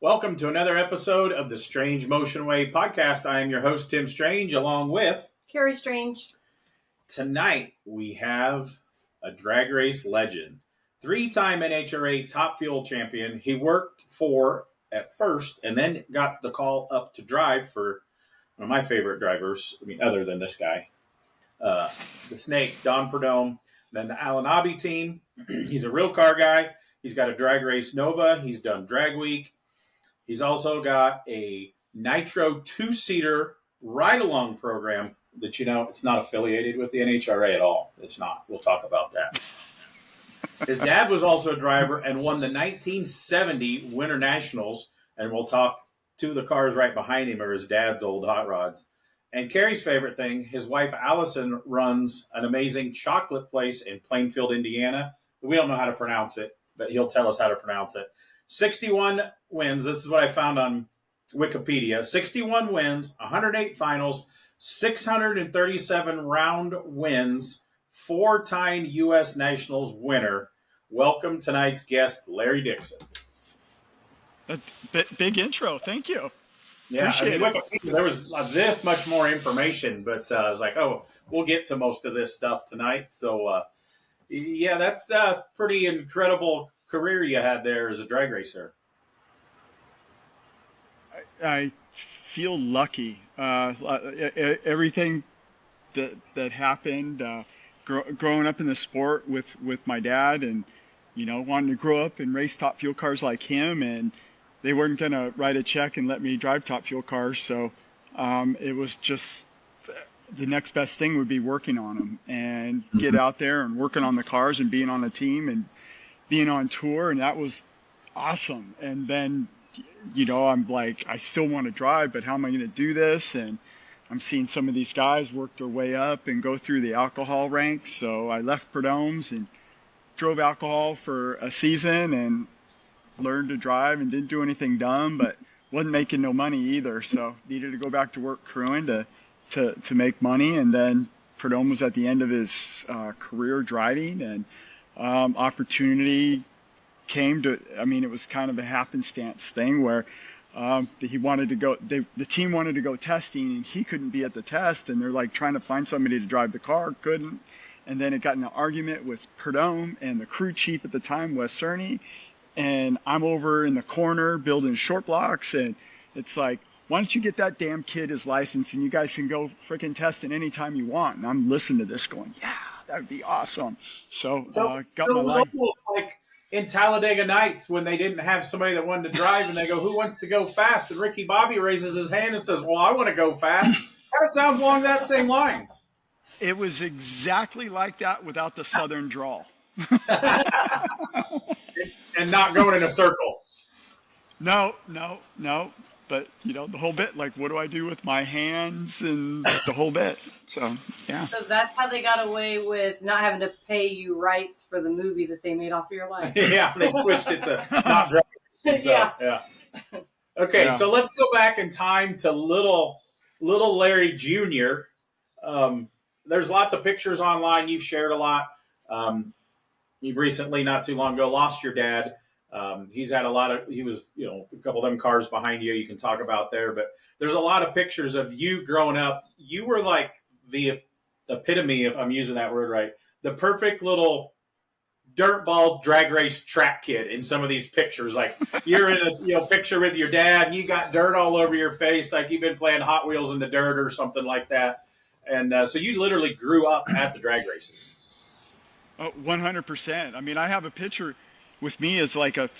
Welcome to another episode of the Strange Motion Wave podcast. I am your host, Tim Strange, along with Carrie Strange. Tonight we have a drag race legend, three-time NHRA Top Fuel champion. He worked for at first and then got the call up to drive for one of my favorite drivers, other than this guy, the Snake, Don Perdome, then the Alanabi team. He's a real car guy. He's got a drag race Nova. He's done Drag Week. He's also got a Nitro two-seater ride-along program that, it's not affiliated with the NHRA at all. It's not. We'll talk about that. His dad was also a driver and won the 1970 Winter Nationals, and we'll talk to the cars right behind him are his dad's old hot rods. And Carrie's favorite thing, his wife Allison runs an amazing chocolate place in Plainfield, Indiana. We don't know how to pronounce it, but he'll tell us how to pronounce it. 61 wins. This is what I found on Wikipedia. 61 wins, 108 finals, 637 round wins, four-time U.S. Nationals winner. Welcome tonight's guest, Larry Dixon. Big intro. Thank you. Yeah, Appreciate it. There was this much more information, but I was like, we'll get to most of this stuff tonight. So, that's a pretty incredible career you had there as a drag racer. I feel lucky. Everything that happened growing up in the sport with my dad, and wanting to grow up and race top fuel cars like him, and they weren't going to write a check and let me drive top fuel cars, so it was just the next best thing would be working on them and get out there and working on the cars and being on a team and being on tour, and that was awesome. And then, I'm like, I still want to drive, but how am I going to do this? And I'm seeing some of these guys work their way up and go through the alcohol ranks. So I left Perdome's and drove alcohol for a season and learned to drive and didn't do anything dumb, but wasn't making no money either. So needed to go back to work crewing to make money. And then Perdome was at the end of his career driving, and opportunity came to, it was kind of a happenstance thing where he wanted to go, the team wanted to go testing, and he couldn't be at the test, and they're like trying to find somebody to drive the car, couldn't. And then it got in an argument with Perdome and the crew chief at the time, Wes Cerny, and I'm over in the corner building short blocks, and it's like, why don't you get that damn kid his license and you guys can go freaking test it anytime you want? And I'm listening to this going, yeah, that would be awesome. So got my life. It was almost like in Talladega Nights when they didn't have somebody that wanted to drive, and they go, who wants to go fast? And Ricky Bobby raises his hand and says, well, I want to go fast. That sounds along that same lines. It was exactly like that without the southern drawl. And not going in a circle. No. But, the whole bit, like, what do I do with my hands and the whole bit? So, yeah. So that's how they got away with not having to pay you rights for the movie that they made off of your life. Yeah, they switched it to not driving. So, yeah. Okay, So let's go back in time to little Larry Jr. There's lots of pictures online. You've shared a lot. You've recently, not too long ago, lost your dad. He's had he was, a couple of them cars behind you can talk about there, but there's a lot of pictures of you growing up. You were like the epitome, if I'm using that word right, the perfect little dirtball drag race track kid in some of these pictures. Like you're in a picture with your dad and you got dirt all over your face. Like you've been playing Hot Wheels in the dirt or something like that. And so you literally grew up at the drag races. 100%. I have a picture with me as like a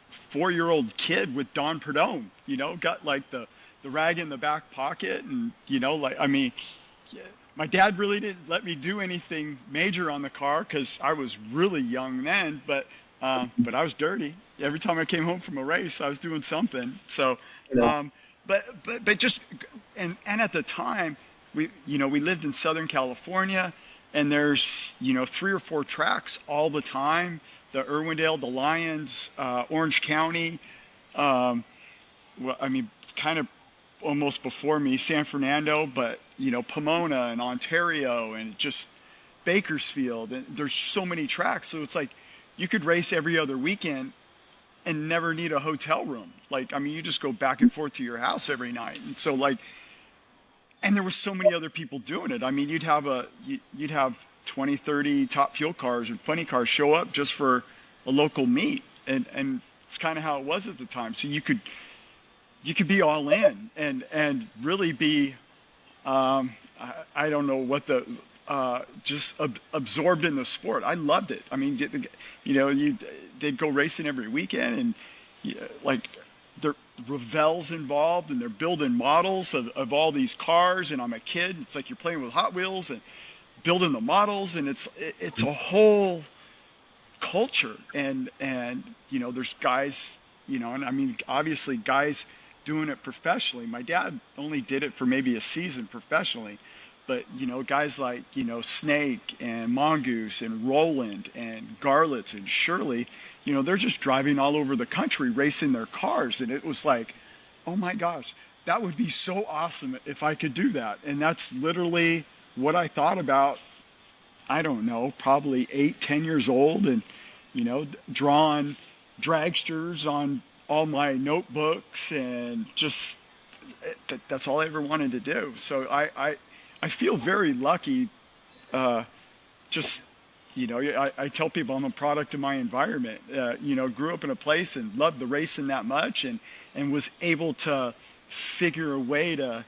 4-year-old kid with Don Perdome, got like the rag in the back pocket, and my dad really didn't let me do anything major on the car because I was really young then, but I was dirty. Every time I came home from a race, I was doing something. So, but just at the time we lived in Southern California, and there's 3 or 4 tracks all the time. The Irwindale, the Lions, Orange County, kind of almost before me, San Fernando, but, Pomona and Ontario and just Bakersfield. And there's so many tracks. So it's like you could race every other weekend and never need a hotel room. Like, I mean, you just go back and forth to your house every night. And so like, and there were so many other people doing it. I mean, you'd have 20, 30 top fuel cars and funny cars show up just for a local meet. And it's kind of how it was at the time. So you could be all in and really be, I don't know what just absorbed in the sport. I loved it. I mean, they'd go racing every weekend, and like there Revell's involved, and they're building models of all these cars. And I'm a kid. It's like you're playing with Hot Wheels and building the models, and it's a whole culture. And there's guys, and I mean, obviously guys doing it professionally. My dad only did it for maybe a season professionally, but guys like Snake and Mongoose and Roland and Garlitz and Shirley, they're just driving all over the country racing their cars. And it was like, oh my gosh, that would be so awesome if I could do that. And that's literally what I thought about, I don't know, probably 8-10 years old, and drawing dragsters on all my notebooks, and just that's all I ever wanted to do. So I feel very lucky. Just I tell people I'm a product of my environment. Grew up in a place and loved the racing that much, and was able to figure a way to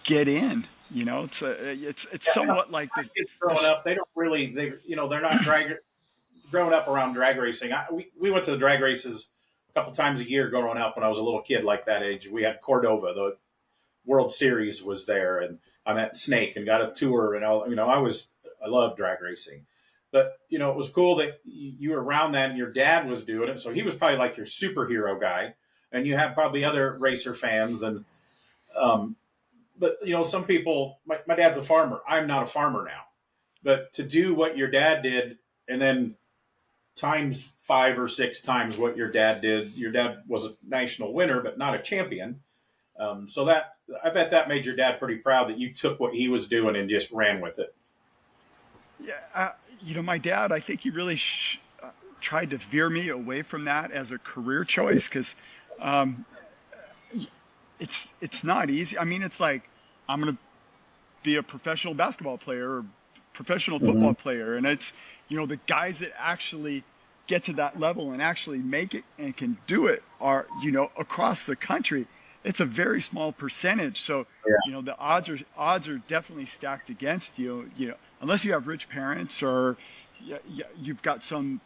get in. It's somewhat like this. Kids growing up, they don't really they're not growing up around drag racing. We went to the drag races a couple times a year growing up when I was a little kid, like that age. We had Cordova, the World Series was there, and I met Snake and got a tour, and I loved drag racing. But it was cool that you were around that, and your dad was doing it, so he was probably like your superhero guy, and you have probably other racer fans. And but some people, my dad's a farmer. I'm not a farmer now, but to do what your dad did, and then times 5 or 6 times what your dad did. Your dad was a national winner, but not a champion. So that, I bet that made your dad pretty proud that you took what he was doing and just ran with it. Yeah, my dad, I think he really tried to veer me away from that as a career choice, because it's not easy. I mean, it's like, I'm going to be a professional basketball player or professional football player, and it's the guys that actually get to that level and actually make it and can do it are across the country. It's a very small percentage. So the odds are definitely stacked against you. Unless you have rich parents, or you've got some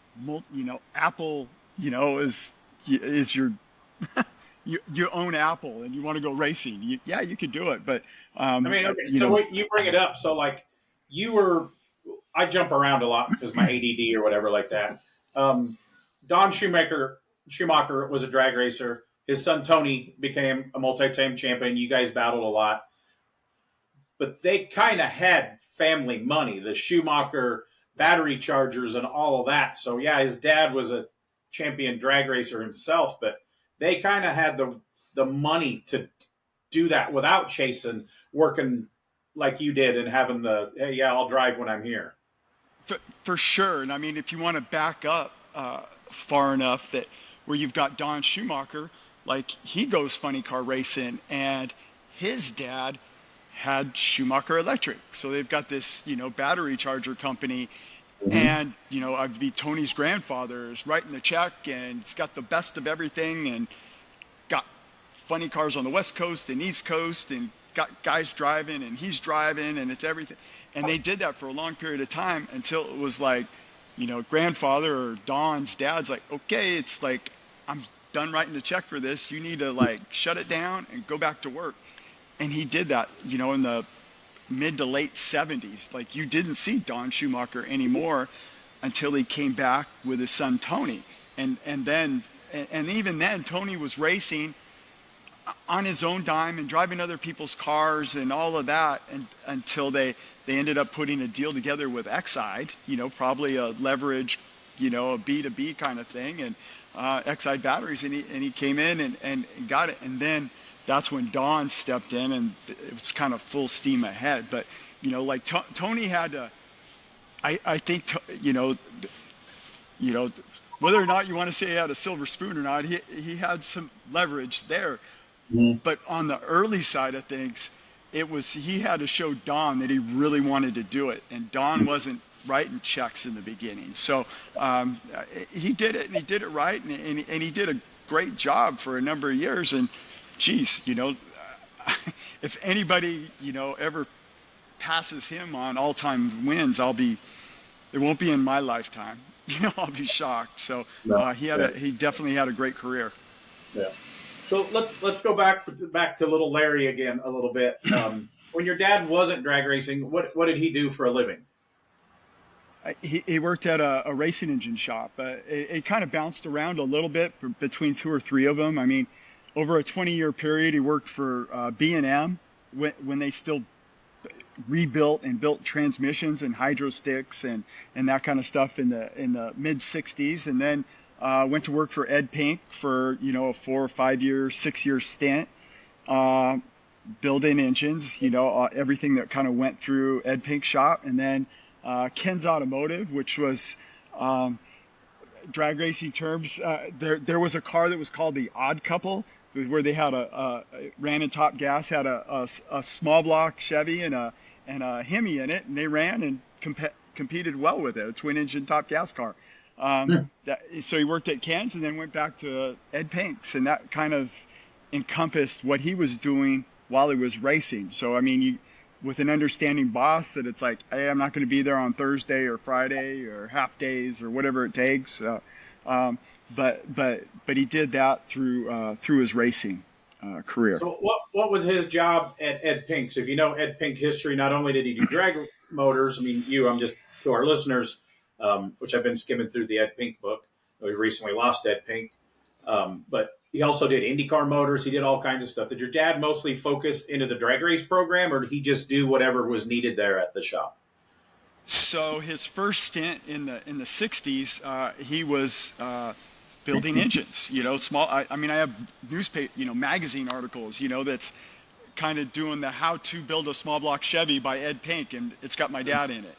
Apple is your you own Apple and you want to go racing. You could do it, but I mean, okay, so you bring it up. So like I jump around a lot because my ADD or whatever like that. Don Schumacher was a drag racer. His son Tony became a multi-time champion. You guys battled a lot, but they kind of had family money, the Schumacher battery chargers and all of that. So yeah, his dad was a champion drag racer himself, but they kind of had the money to do that without chasing, working like you did, and having hey, yeah, I'll drive when I'm here. For sure. And I mean, if you want to back up far enough, that where you've got Don Schumacher, like he goes funny car racing, and his dad had Schumacher Electric. So they've got this, battery charger company. And, I'd be Tony's grandfather is writing the check, and it's got the best of everything, and got funny cars on the West Coast and East Coast, and got guys driving, and he's driving, and it's everything. And they did that for a long period of time until it was like, grandfather or Don's dad's like, okay, it's like, I'm done writing the check for this. You need to like shut it down and go back to work. And he did that, in the mid to late 70s. Like, you didn't see Don Schumacher anymore until he came back with his son Tony. And even then, Tony was racing on his own dime and driving other people's cars and all of that, and until they ended up putting a deal together with Exide, probably a leverage, a B2B kind of thing, and Exide batteries, and he came in and got it. And then that's when Don stepped in, and it was kind of full steam ahead. But Tony had to, I think, whether or not you want to say he had a silver spoon or not, he had some leverage there. Mhm. But on the early side of things, he had to show Don that he really wanted to do it, and Don wasn't writing checks in the beginning. So he did it, and he did it right, and he did a great job for a number of years. And geez, if anybody ever passes him on all-time wins, it won't be in my lifetime. I'll be shocked. So No. he definitely had a great career. Yeah. So let's go back to little Larry again a little bit. When your dad wasn't drag racing, what did he do for a living? He worked at a racing engine shop. It kind of bounced around a little bit between two or three of them. I mean, over a 20-year period, he worked for B&M when they still rebuilt and built transmissions and hydro sticks and that kind of stuff in the mid 60s, and then went to work for Ed Pink for a 4 or 5 year, 6 year stint, building engines, everything that kind of went through Ed Pink's shop, and then Ken's Automotive, which was drag racing terms. There was a car that was called the Odd Couple, where they had ran in Top Gas, had a small block Chevy and a Hemi in it, and they ran and competed well with it, a twin engine Top Gas car. So he worked at Ken's and then went back to Ed Pink's, and that kind of encompassed what he was doing while he was racing. So I mean, with an understanding boss that it's like, hey, I'm not going to be there on Thursday or Friday or half days or whatever it takes. But he did that through his racing career. So what was his job at Ed Pink's? If you know Ed Pink history, not only did he do drag motors, I mean, I'm just to our listeners, which I've been skimming through the Ed Pink book. We recently lost Ed Pink, but he also did IndyCar motors. He did all kinds of stuff. Did your dad mostly focus into the drag race program, or did he just do whatever was needed there at the shop? So his first stint in the 60s, he was building engines. Small. I mean, I have newspaper, magazine articles, that's kind of doing the how to build a small block Chevy by Ed Pink, and it's got my dad in it.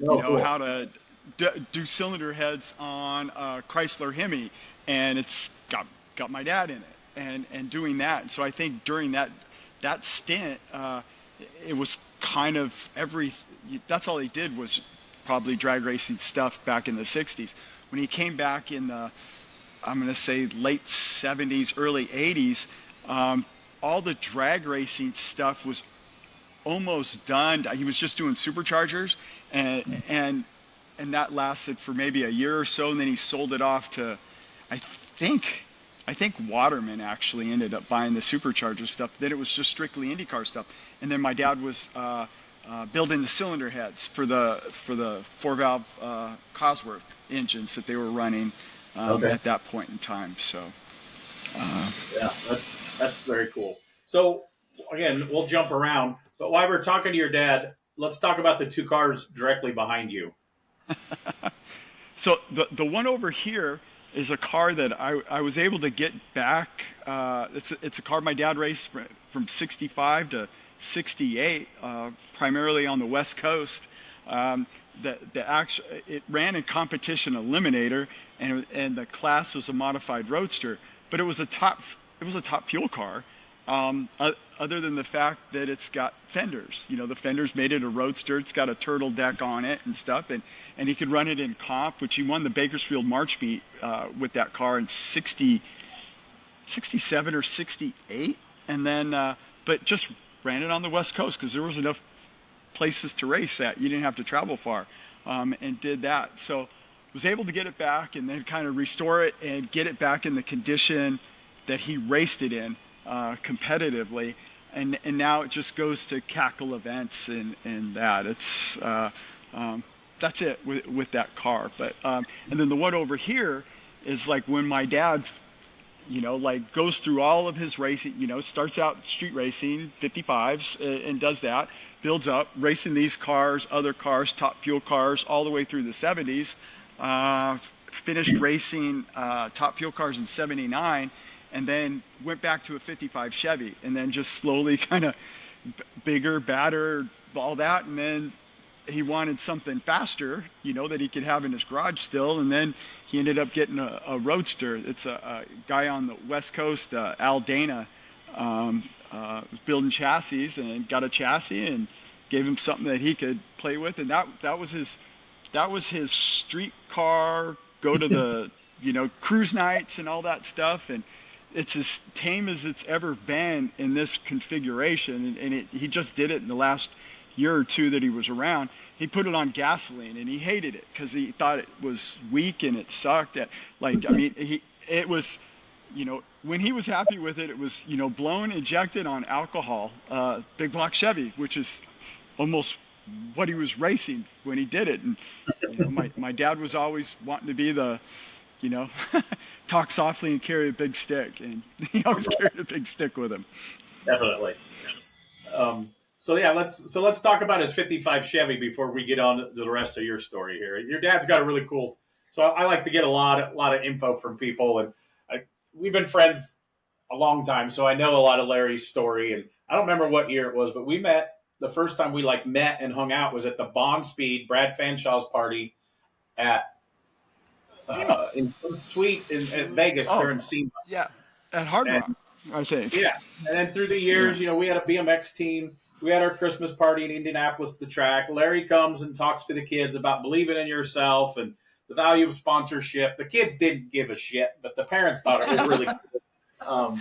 Cool. How to do cylinder heads on a Chrysler Hemi, and it's got my dad in it, and doing that. So I think during that stint, it was kind of that's all he did was probably drag racing stuff back in the 60s. When he came back in the, I'm going to say late 70s, early 80s, all the drag racing stuff was almost done. He was just doing superchargers, and that lasted for maybe a year or so, and then he sold it off to, I think Waterman actually ended up buying the supercharger stuff. Then it was just strictly IndyCar stuff, and then my dad was building the cylinder heads for the 4-valve Cosworth engines that they were running at that point in time. So yeah, that's very cool. So again, we'll jump around, but while we're talking to your dad, let's talk about the two cars directly behind you. So the one over here is a car that I was able to get back. It's a car my dad raced from 65 to 68, primarily on the West Coast. It ran in competition eliminator, and the class was a modified roadster, but it was a top fuel car. Other than the fact that it's got fenders, the fenders made it a roadster. It's got a turtle deck on it and stuff, and he could run it in comp, which he won the Bakersfield March meet with that car in 67 or 68, and then but just ran it on the West Coast because there was enough places to race that you didn't have to travel far, and did that. So was able to get it back and then kind of restore it and get it back in the condition that he raced it in competitively, and now it just goes to cackle events and that. It's that's it with that car. But and then the one over here is like when my dad goes through all of his racing, starts out street racing 55s and does that, builds up racing these cars, other cars, top fuel cars, all the way through the 70s, finished racing top fuel cars in 79, and then went back to a 55 Chevy, and then just slowly kind of bigger, badder, all that, and then he wanted something faster, that he could have in his garage still. And then he ended up getting a Roadster. It's a guy on the West Coast, Al Dana, was building chassis and got a chassis and gave him something that he could play with. And that was his street car, go to the, cruise nights and all that stuff. And it's as tame as it's ever been in this configuration. And he just did it in the last year or two that he was around. He put it on gasoline and he hated it because he thought it was weak and it sucked. It was, when he was happy with it, it was, blown, injected on alcohol, big block Chevy, which is almost what he was racing when he did it. And, my dad was always wanting to be the, talk softly and carry a big stick. And he always carried a big stick with him. Definitely. Let's talk about his 55 Chevy before we get on to the rest of your story here. Your dad's got a really cool. So I like to get a lot of info from people, and we've been friends a long time, so I know a lot of Larry's story. And I don't remember what year it was, but we met the first time we met and hung out was at the Bond Speed Brad Fanshaw's party at in some suite in Vegas during SEMA. Yeah, at Hard Rock, I think. Yeah, and then through the years, we had a BMX team. We had our Christmas party in Indianapolis, the track. Larry comes and talks to the kids about believing in yourself and the value of sponsorship. The kids didn't give a shit, but the parents thought it was really cool.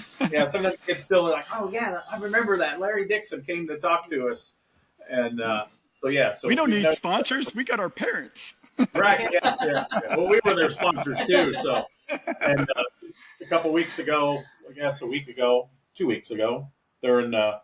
Some of the kids still are like, oh, yeah, I remember that. Larry Dixon came to talk to us. And so we don't need sponsors. We got our parents. Right, yeah. Well, we were their sponsors, too. So, and a couple weeks ago, I guess 2 weeks ago, during the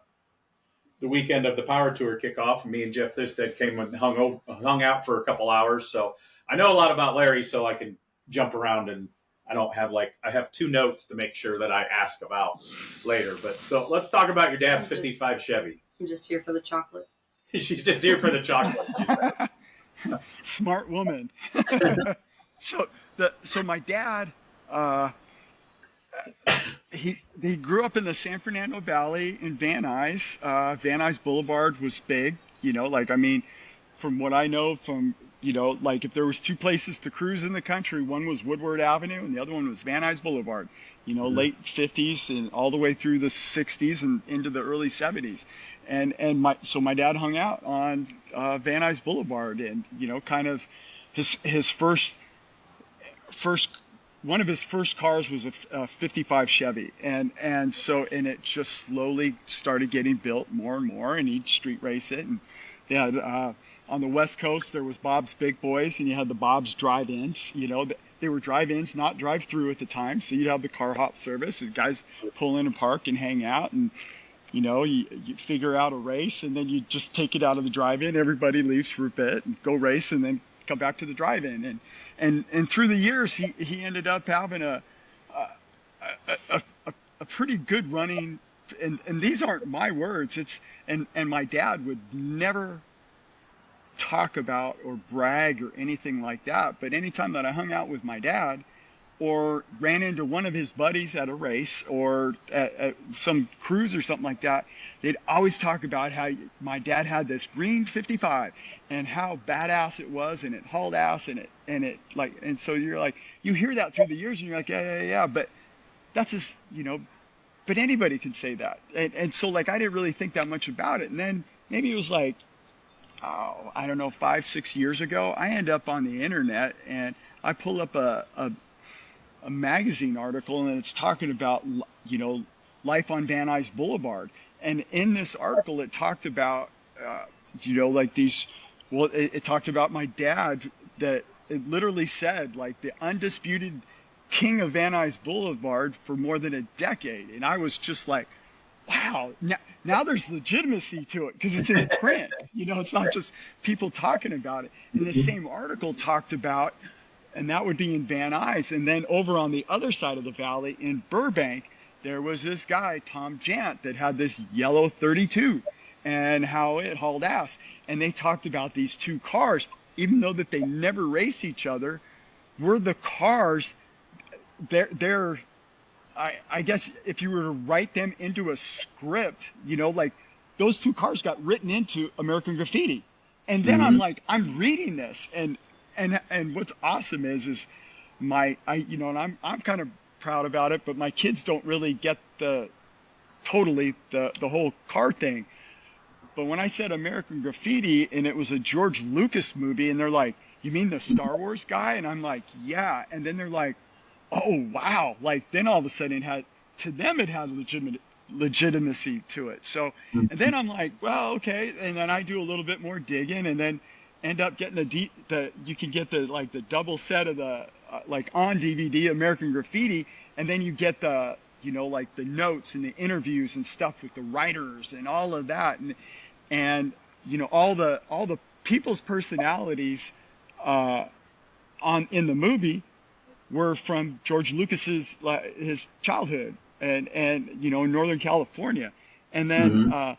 weekend of the Power Tour kickoff, me and Jeff Thisted came and hung out for a couple hours. So I know a lot about Larry, so I can jump around, and I don't have I have 2 notes to make sure that I ask about later. But so let's talk about your dad's 55 Chevy. I'm just here for the chocolate. She's just here for the chocolate. Smart woman. So my dad, he grew up in the San Fernando Valley in Van Nuys. Van Nuys Boulevard was big, from what I know from, if there was 2 places to cruise in the country, one was Woodward Avenue and the other one was Van Nuys Boulevard, late 50s and all the way through the 60s and into the early 70s. And my dad hung out on Van Nuys Boulevard, and kind of his first one of his first cars was a 55 Chevy, and it just slowly started getting built more and more, and he'd street race it. And on the West Coast there was Bob's Big Boys, and you had the Bob's Drive-Ins. They were drive-ins, not drive-through at the time, so you'd have the car hop service, and guys pull in and park and hang out, and you figure out a race, and then you just take it out of the drive-in. Everybody leaves for a bit and go race, and then come back to the drive-in. And through the years, he ended up having a pretty good running. And these aren't my words. And my dad would never talk about or brag or anything like that. But anytime that I hung out with my dad, or ran into one of his buddies at a race or at some cruise or something like that, they'd always talk about how my dad had this green 55 and how badass it was, and it hauled ass, and so you're like, you hear that through the years and you're like, yeah, but that's just, but anybody can say that. And so I didn't really think that much about it. And then maybe it was I don't know, 5-6 years ago, I end up on the internet and I pull up a magazine article, and it's talking about, life on Van Nuys Boulevard. And in this article, it talked about, it talked about my dad, that it literally said, the undisputed king of Van Nuys Boulevard for more than a decade. And I was just like, wow, now there's legitimacy to it, because it's in print. It's not just people talking about it. And the same article talked about, and that would be in Van Nuys. And then over on the other side of the valley in Burbank, there was this guy, Tom Jant, that had this yellow 32 and how it hauled ass. And they talked about these 2 cars, even though that they never race each other, were the cars, they're I guess if you were to write them into a script, those 2 cars got written into American Graffiti. And then I'm like, I'm reading this, and what's awesome is and I'm kind of proud about it, but my kids don't really get the whole car thing. But when I said American Graffiti and it was a George Lucas movie, and they're like, you mean the Star Wars guy? And I'm like, yeah. And then they're like, oh wow. Like then all of a sudden it had legitimacy to it. So, and then I'm like, well, okay. And then I do a little bit more digging, and then end up getting you can get the double set of the like on DVD American Graffiti, and then you get the like the notes and the interviews and stuff with the writers and all of that, and all the people's personalities in the movie were from George Lucas's his childhood and Northern California, and then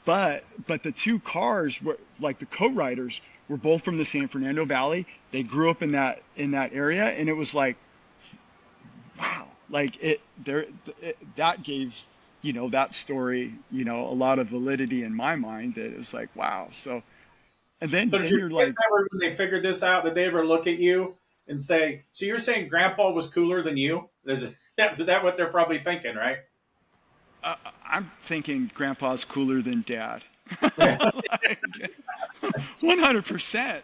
but the two cars were like the co-writers were both from the San Fernando Valley. They grew up in that area, and it was like, wow, like that gave that story a lot of validity in my mind. That it was like, wow. So and then So did then your you're kids like, ever, when they figured this out, did they ever look at you and say, so you're saying Grandpa was cooler than you? Is that what they're probably thinking, right? I'm thinking Grandpa's cooler than Dad. Like, 100%.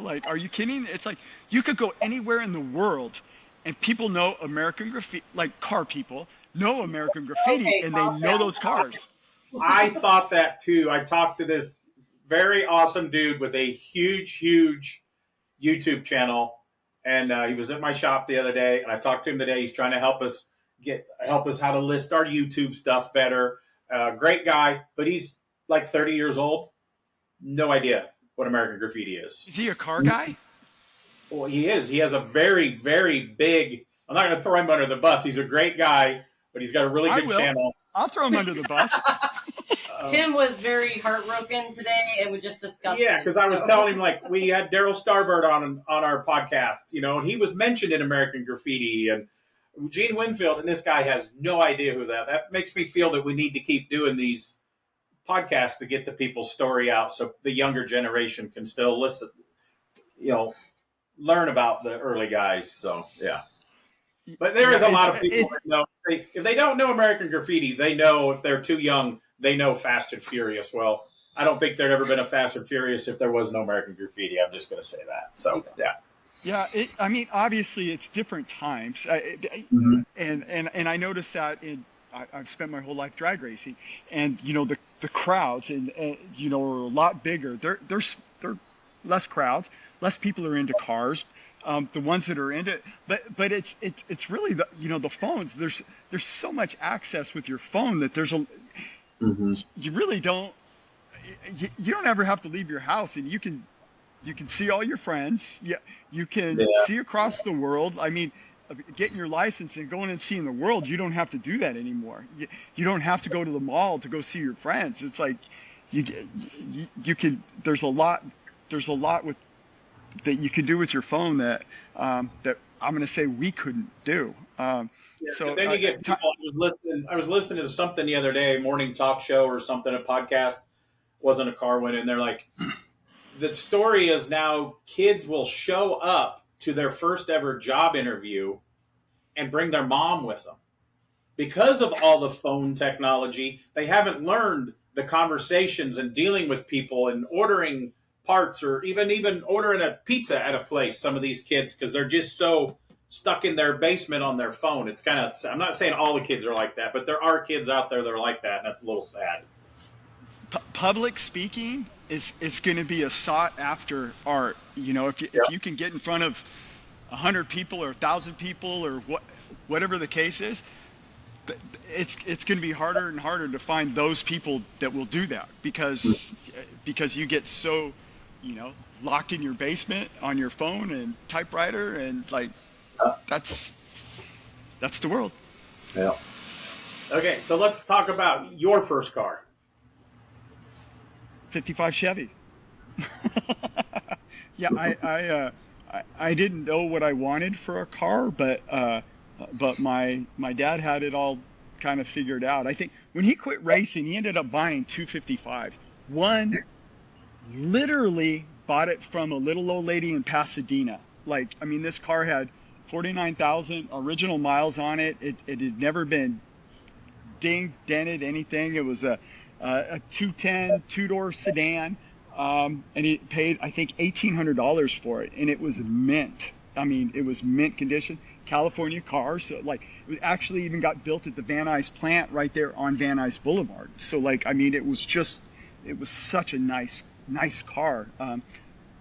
Like, are you kidding? It's like you could go anywhere in the world and people know American Graffiti, like car people know American Graffiti, Okay, and they know those cars. I thought that too. I talked to this very awesome dude with a huge YouTube channel, and he was at my shop the other day, and I talked to him today. He's trying to help us how to list our YouTube stuff better. Great guy, but he's like 30 years old. No idea what American Graffiti is. Is he a car guy? Well, he is. He has a very, very big. I'm not going to throw him under the bus. He's a great guy, but he's got a really good channel. I'll throw him under the bus. Tim was very heartbroken today, and we just discussed. Yeah, because I was telling him, like, we had Daryl Starbird on our podcast, and he was mentioned in American Graffiti, and Gene Winfield, and this guy has no idea who that. That makes me feel that we need to keep doing these podcasts to get the people's story out, so the younger generation can still listen, learn about the early guys. So yeah, but there is a lot of people that know. If they don't know American Graffiti, they know. If they're too young, they know Fast and Furious. Well, I don't think there'd ever been a Fast and Furious if there was no American Graffiti. I'm just going to say that. So yeah. Yeah, I mean, obviously it's different times, and I noticed that I've spent my whole life drag racing, and the crowds and are a lot bigger. There's less crowds, less people are into cars. The ones that are into it, but it's really the phones. There's so much access with your phone that you really don't you don't ever have to leave your house, and you can see all your friends. Yeah, you can see across the world. I mean, getting your license and going and seeing the world, you don't have to do that anymore. You don't have to go to the mall to go see your friends. It's like you can. There's a lot with that you can do with your phone that that I'm going to say we couldn't do. So then you get people. I was listening to something the other day, morning talk show or something, a podcast. Wasn't a car win, and they're like, the story is now kids will show up to their first ever job interview and bring their mom with them. Because of all the phone technology, they haven't learned the conversations and dealing with people and ordering parts, or even ordering a pizza at a place, some of these kids, because they're just so stuck in their basement on their phone. It's kind of, I'm not saying all the kids are like that, but there are kids out there that are like that, and that's a little sad. Public speaking is going to be a sought after art. If you can get in front of 100 people or 1,000 people or whatever the case is, it's going to be harder and harder to find those people that will do that because you get so locked in your basement on your phone and typewriter, and like that's the world. Yeah. Okay, so let's talk about your first car. 55 Chevy. Yeah, I didn't know what I wanted for a car, but my dad had it all kind of figured out. I think when he quit racing, he ended up buying two 55. One literally bought it from a little old lady in Pasadena. Like, I mean, this car had 49,000 original miles on it. It had never been dinged, dented, anything. It was a 210 two-door sedan, and he paid, I think, $1,800 for it, and it was mint. I mean, it was mint condition. California car, so like it actually even got built at the Van Nuys plant right there on Van Nuys Boulevard. So like, I mean, it was such a nice car.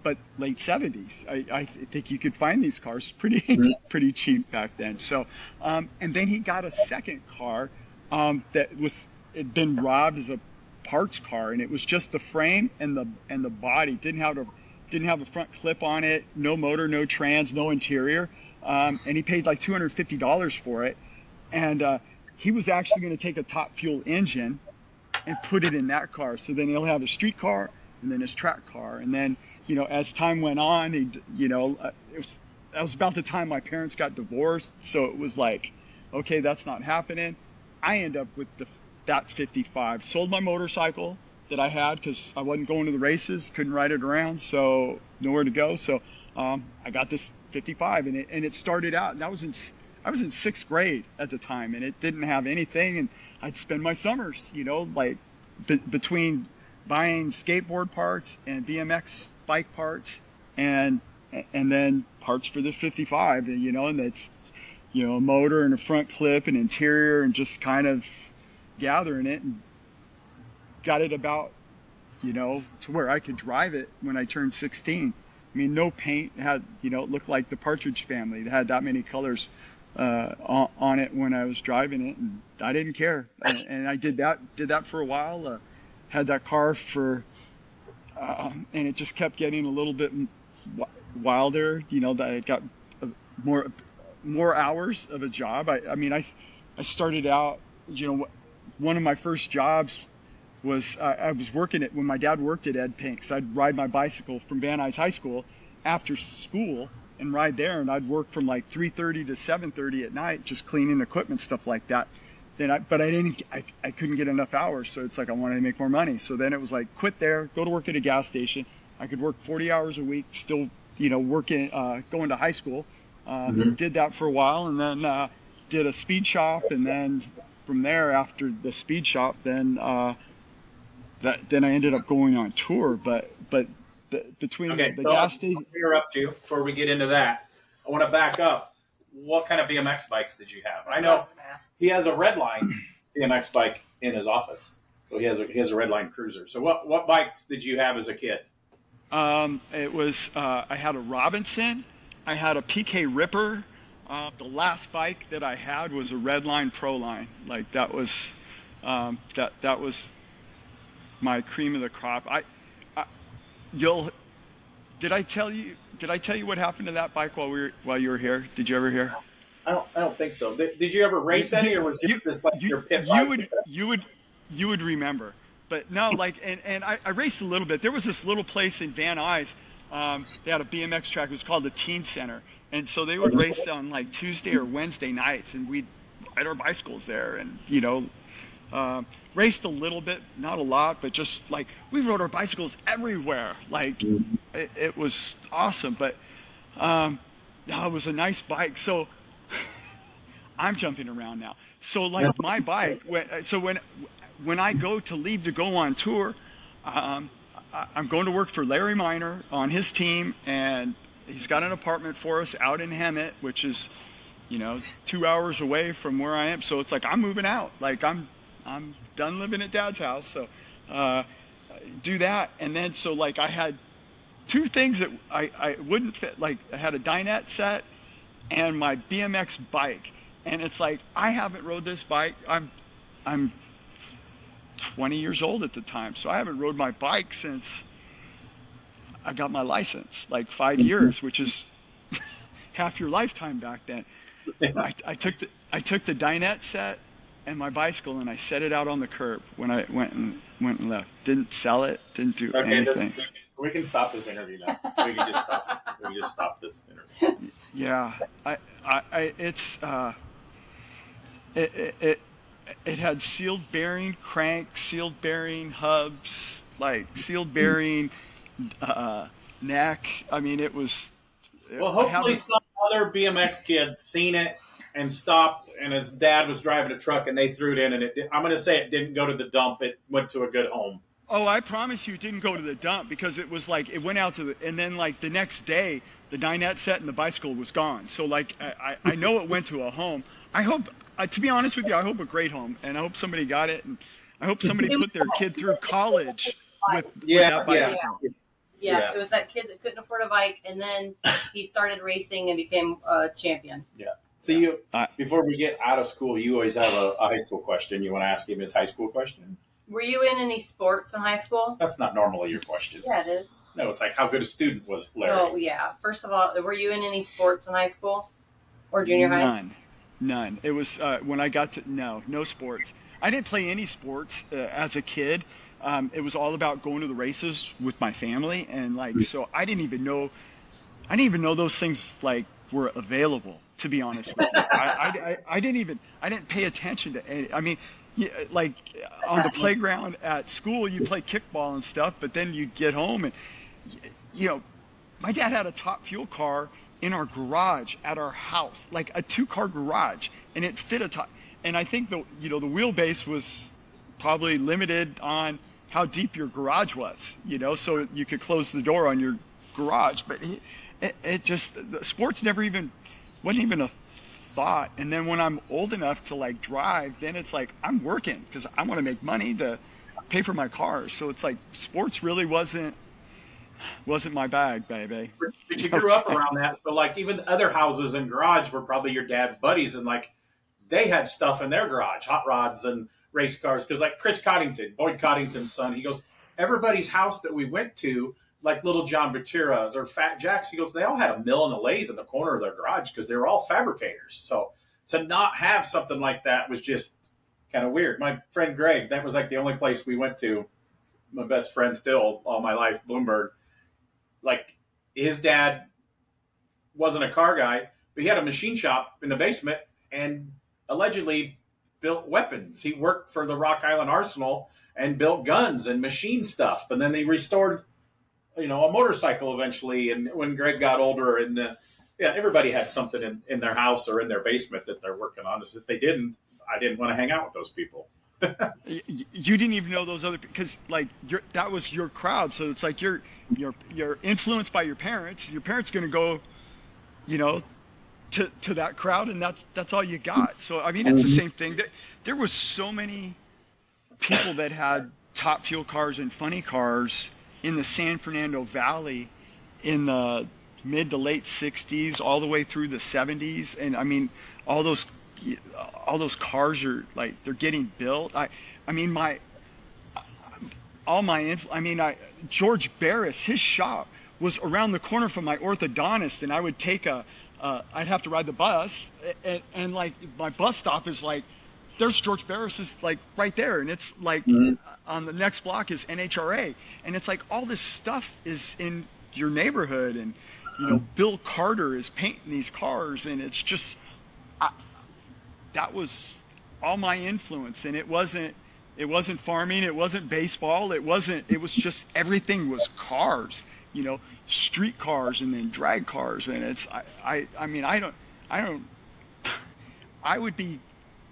But late 70s, I think you could find these cars pretty cheap back then. So, and then he got a second car that had been robbed as a parts car, and it was just the frame and the body. Didn't have a front clip on it, no motor, no trans, no interior. And he paid like $250 for it. And he was actually going to take a Top Fuel engine and put it in that car. So then he'll have a street car and then his track car. And then, you know, as time went on, that was about the time my parents got divorced. So it was like, okay, that's not happening. I end up with that 55. Sold my motorcycle that I had because I wasn't going to the races, couldn't ride it around, so nowhere to go. So I got this 55, and it started out. And I was in 6th grade at the time, and it didn't have anything. And I'd spend my summers, you know, like between buying skateboard parts and BMX bike parts, and then parts for this 55, you know, and it's, you know, a motor and a front clip and interior, and just kind of gathering it, and got it about, you know, to where I could drive it when I turned 16. I mean, no paint, had, you know, it looked like the Partridge Family. It had that many colors on it when I was driving it, and I didn't care. And I did that for a while. Had that car for, and it just kept getting a little bit wilder. You know, that I got more hours of a job. I mean, I started out, you know, one of my first jobs was I was working when my dad worked at Ed Pink's. I'd ride my bicycle from Van Nuys High School after school and ride there, and I'd work from like 3:30 to 7:30 at night, just cleaning equipment, stuff like that. But I couldn't get enough hours, so it's like I wanted to make more money. So then it was like, quit there, go to work at a gas station. I could work 40 hours a week, still, you know, working, going to high school. Did that for a while, and then did a speed shop, and then from there, after the speed shop, then I ended up going on tour. But between the gas station, interrupt you before we get into that. I want to back up. What kind of BMX bikes did you have? I know he has a Redline BMX bike in his office, so he has a Redline Cruiser. So what bikes did you have as a kid? It was I had a Robinson, I had a PK Ripper. The last bike that I had was a Redline Proline. Like that was that was my cream of the crop. Did I tell you what happened to that bike while you were here? Did you ever hear? I don't think so. Did you ever race any, or was this like your pit bike? You would remember, but no, like, and I raced a little bit. There was this little place in Van Nuys. They had a BMX track. It was called the Teen Center, and so they would race on like Tuesday or Wednesday nights, and we'd ride our bicycles there, and you know, raced a little bit, not a lot, but just like we rode our bicycles everywhere. Like it was awesome, but it was a nice bike. So I'm jumping around now. So like my bike, when I go to leave to go on tour, I'm going to work for Larry Miner on his team, and he's got an apartment for us out in Hemet, which is, you know, 2 hours away from where I am. So it's like I'm moving out. Like I'm done living at Dad's house. So do that, and then so like I had two things that I wouldn't fit. Like I had a dinette set and my BMX bike, and it's like I haven't rode this bike. I'm 20 years old at the time, so I haven't rode my bike since I got my license, like 5 years, which is half your lifetime back then. I took the dinette set and my bicycle, and I set it out on the curb when I went and left. Didn't sell it. Didn't do anything. We can stop this interview now. We can just stop this interview. Yeah, it had sealed bearing crank, sealed bearing hubs, like sealed bearing neck. I mean, it was. Well, I have hopefully a. some other BMX kid seen it and stopped, and his dad was driving a truck, and they threw it in, and I'm going to say it didn't go to the dump. It went to a good home. Oh, I promise you, it didn't go to the dump because it was like it went out to the, and then like the next day, the dinette set and the bicycle was gone. So like I know it went to a home. I hope, to be honest with you, I hope a great home, and I hope somebody got it, and I hope somebody put their kid through college with that bicycle. Yeah, it was that kid that couldn't afford a bike, and then he started racing and became a champion. Yeah. So before we get out of school, you always have a high school question. You want to ask him his high school question? Were you in any sports in high school? That's not normally your question. Yeah, it is. No, it's like, how good a student was Larry? Oh, yeah. First of all, were you in any sports in high school or junior high? None. It was when I got to no sports. I didn't play any sports as a kid. It was all about going to the races with my family, and like so I didn't even know those things like were available. To be honest with you, I didn't pay attention to any. I mean, like on the playground at school, you play kickball and stuff, but then you get home and my dad had a top fuel car in our garage at our house, like a 2-car garage, and it fit a top. And I think the wheelbase was probably limited on how deep your garage was, so you could close the door on your garage. But it just, the sports wasn't even a thought. And then when I'm old enough to like drive, then it's like I'm working because I want to make money to pay for my car. So it's like sports really wasn't my bag, baby. But you grew up around that, so like even the other houses and garage were probably your dad's buddies, and like they had stuff in their garage, hot rods and race cars. Because like Chris Coddington, Boyd Coddington's son, he goes, everybody's house that we went to, like Little John Batira's or Fat Jack's, he goes, they all had a mill and a lathe in the corner of their garage because they were all fabricators. So to not have something like that was just kind of weird. My friend Greg, that was like the only place we went to. My best friend still all my life, Bloomberg. Like his dad wasn't a car guy, but he had a machine shop in the basement and allegedly built weapons. He worked for the Rock Island Arsenal and built guns and machine stuff. And then they restored, a motorcycle eventually. And when Greg got older, and everybody had something in their house or in their basement that they're working on. If they didn't, I didn't want to hang out with those people. You didn't even know those other, because like that was your crowd. So it's like you're influenced by your parents. Your parents going to go, to that crowd, and that's all you got. So I mean, it's the same thing. There was so many people that had top fuel cars and funny cars in the San Fernando Valley in the mid to late 60s all the way through the 70s, and I mean all those cars are like, they're getting built. George Barris, his shop was around the corner from my orthodontist, and I would take I'd have to ride the bus, and like my bus stop is like, there's George Barris is like right there, and it's like on the next block is NHRA, and it's like all this stuff is in your neighborhood, and Bill Carter is painting these cars, and it's just that was all my influence. And it wasn't farming, it wasn't baseball, it was just everything was cars, street cars and then drag cars. And it's I would be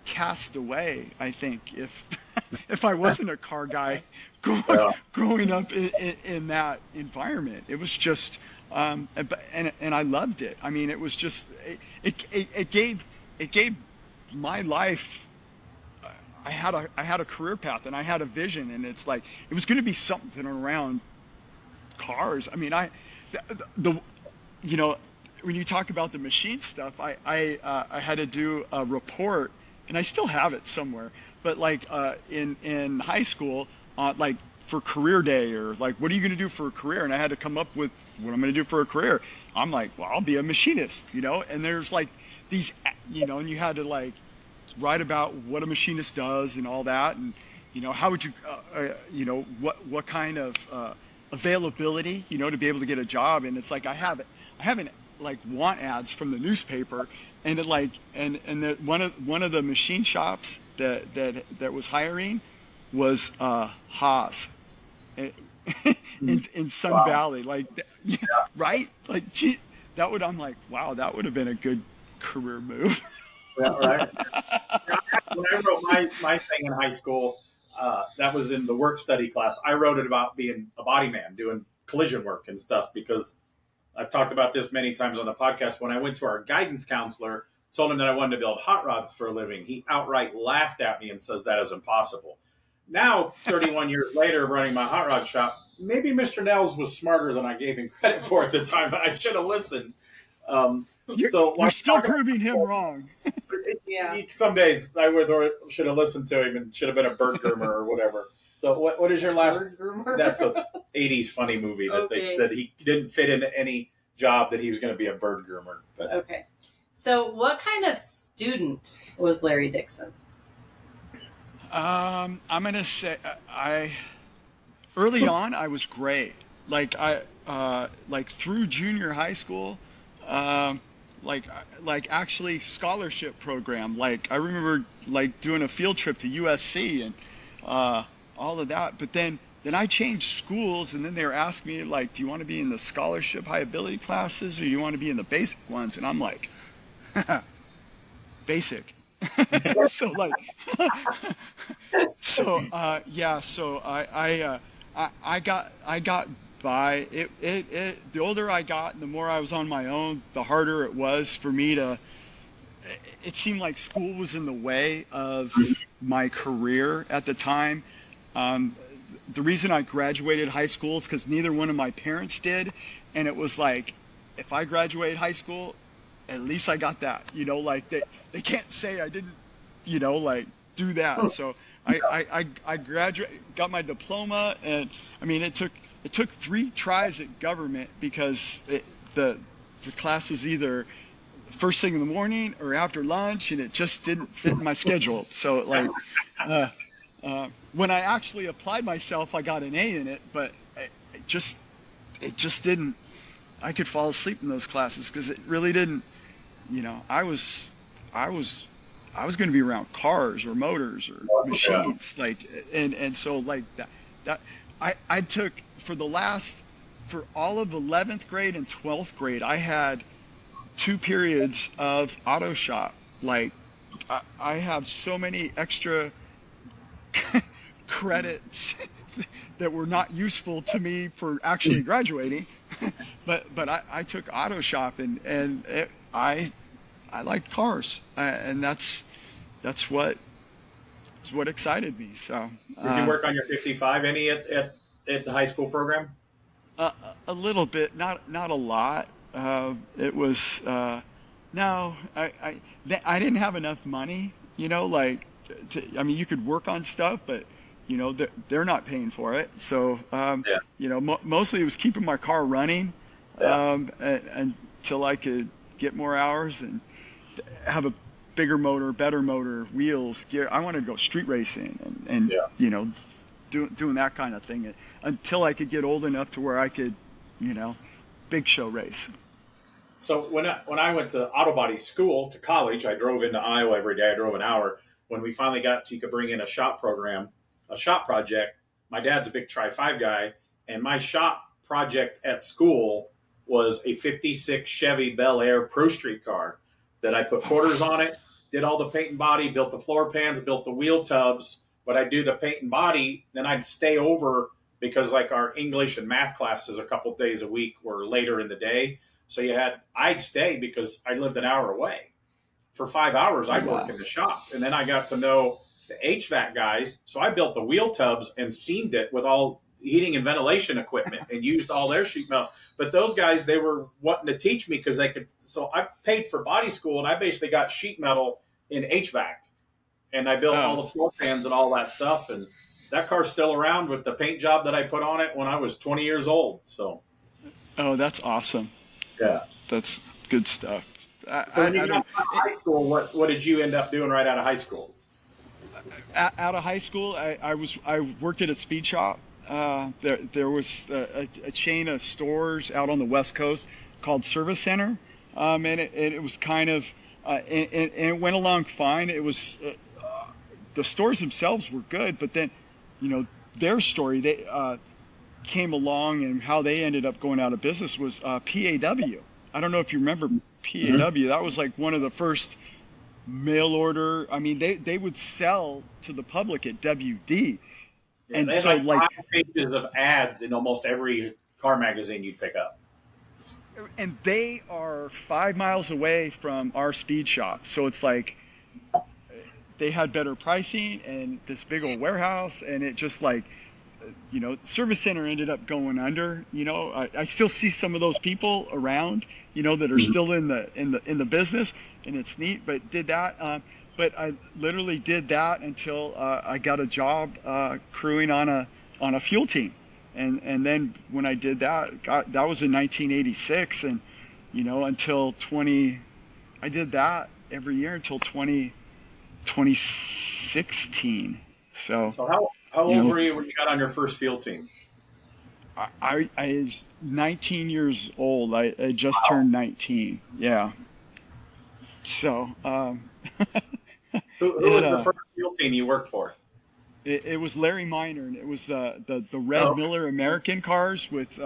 cast away, I think, if I wasn't a car guy growing up in that environment. It was just and I loved it. I mean, it was just it gave my life. I had a career path, and I had a vision, and it's like it was going to be something around cars. I mean, when you talk about the machine stuff, I had to do a report, and I still have it somewhere. But like in high school, like for career day, or like, what are you going to do for a career? And I had to come up with what I'm going to do for a career. I'm like, well, I'll be a machinist, And there's like these, and you had to like write about what a machinist does and all that, and how would you, what kind of availability, to be able to get a job. And it's like I haven't like want ads from the newspaper, and it like one of the machine shops that was hiring was Haas. in Sun Wow. Valley, like, right? Like, gee, I'm like, wow, that would have been a good career move. Yeah, right. When I wrote my thing in high school, that was in the work study class. I wrote it about being a body man, doing collision work and stuff, because I've talked about this many times on the podcast. When I went to our guidance counselor, told him that I wanted to build hot rods for a living, he outright laughed at me and says that is impossible. Now, 31 years later, running my hot rod shop, maybe Mr. Nels was smarter than I gave him credit for at the time, but I should have listened. Um, so You're still proving him wrong. Yeah. some days I should have listened to him and should have been a bird groomer or whatever. So what is your last? Bird groomer? That's a 80s funny movie that they Okay. said he didn't fit into any job, that he was going to be a bird groomer. But Okay. So, what kind of student was Larry Dixon? I'm gonna say early on I was great. Like like through junior high school, um, like actually scholarship program. Like I remember like doing a field trip to USC and all of that. But then I changed schools, and then they were asking me like, do you want to be in the scholarship high ability classes or do you want to be in the basic ones? And I'm like, basic. So like, so yeah, so I got by it. The older I got and the more I was on my own, the harder it was for me to. It seemed like school was in the way of my career at the time. The reason I graduated high school is because neither one of my parents did, and it was like, if I graduated high school, at least I got that, like they can't say I didn't, like do that. So I graduated, got my diploma, and I mean it took 3 tries at government because the class was either first thing in the morning or after lunch, and it just didn't fit in my schedule. So like when I actually applied myself, I got an A in it, but it just didn't. I could fall asleep in those classes because it really didn't. I was going to be around cars or motors or machines, like, and so like that I took for all of 11th grade and 12th grade, I had 2 periods of auto shop. Like I have so many extra credits that were not useful to me for actually graduating, but I took auto shop and I liked cars, and that's what excited me. So did you work on your 55 any at the high school program? a little bit, not a lot. It was no, I didn't have enough money, like I mean you could work on stuff, but they're not paying for it. So mostly it was keeping my car running until I could get more hours and have a bigger motor, better motor, wheels, gear. I wanted to go street racing and doing that kind of thing until I could get old enough to where I could, big show race. So when I went to auto body school, to college, I drove into Iowa every day. I drove an hour. When we finally got to, you could bring in a shop project. My dad's a big Tri-5 guy, and my shop project at school was a 56 Chevy Bel Air Pro Street car that I put quarters on it, did all the paint and body, built the floor pans, built the wheel tubs. But I'd do the paint and body, then I'd stay over because like our English and math classes a couple of days a week were later in the day. So I'd stay because I lived an hour away. For 5 hours, I'd work in the shop. And then I got to know the HVAC guys. So I built the wheel tubs and seamed it with all heating and ventilation equipment and used all their sheet metal. But those guys, they were wanting to teach me because they could. So I paid for body school, and I basically got sheet metal in HVAC. And I built all the floor pans and all that stuff. And that car's still around with the paint job that I put on it when I was 20 years old. So. Oh, that's awesome. Yeah. That's good stuff. So when you got out of high school, what did you end up doing right out of high school? Out of high school, I worked at a speed shop. There was a chain of stores out on the West Coast called Service Center, and it was kind of and it went along fine. It was the stores themselves were good, but then their story came along and how they ended up going out of business was PAW. I don't know if you remember Mhm. PAW. That was like one of the first mail order. I mean, they would sell to the public at WD. Yeah, And they had so like like, 5 pages of ads in almost every car magazine you'd pick up. and they are 5 miles away from our speed shop. So it's like they had better pricing and this big old warehouse. And it just like, service center ended up going under. I still see some of those people around, that are still in the business, and it's neat. But did that, but I literally did that until I got a job crewing on a fuel team, and then when I did that, that was in 1986, and until 20, I did that every year until 2016. So So how you old know were you when you got on your first field team? I was 19 years old. I just turned 19. Yeah. So Who it was the first field team you worked for? it was Larry Miner, and it was the Red Oh, Miller American cars with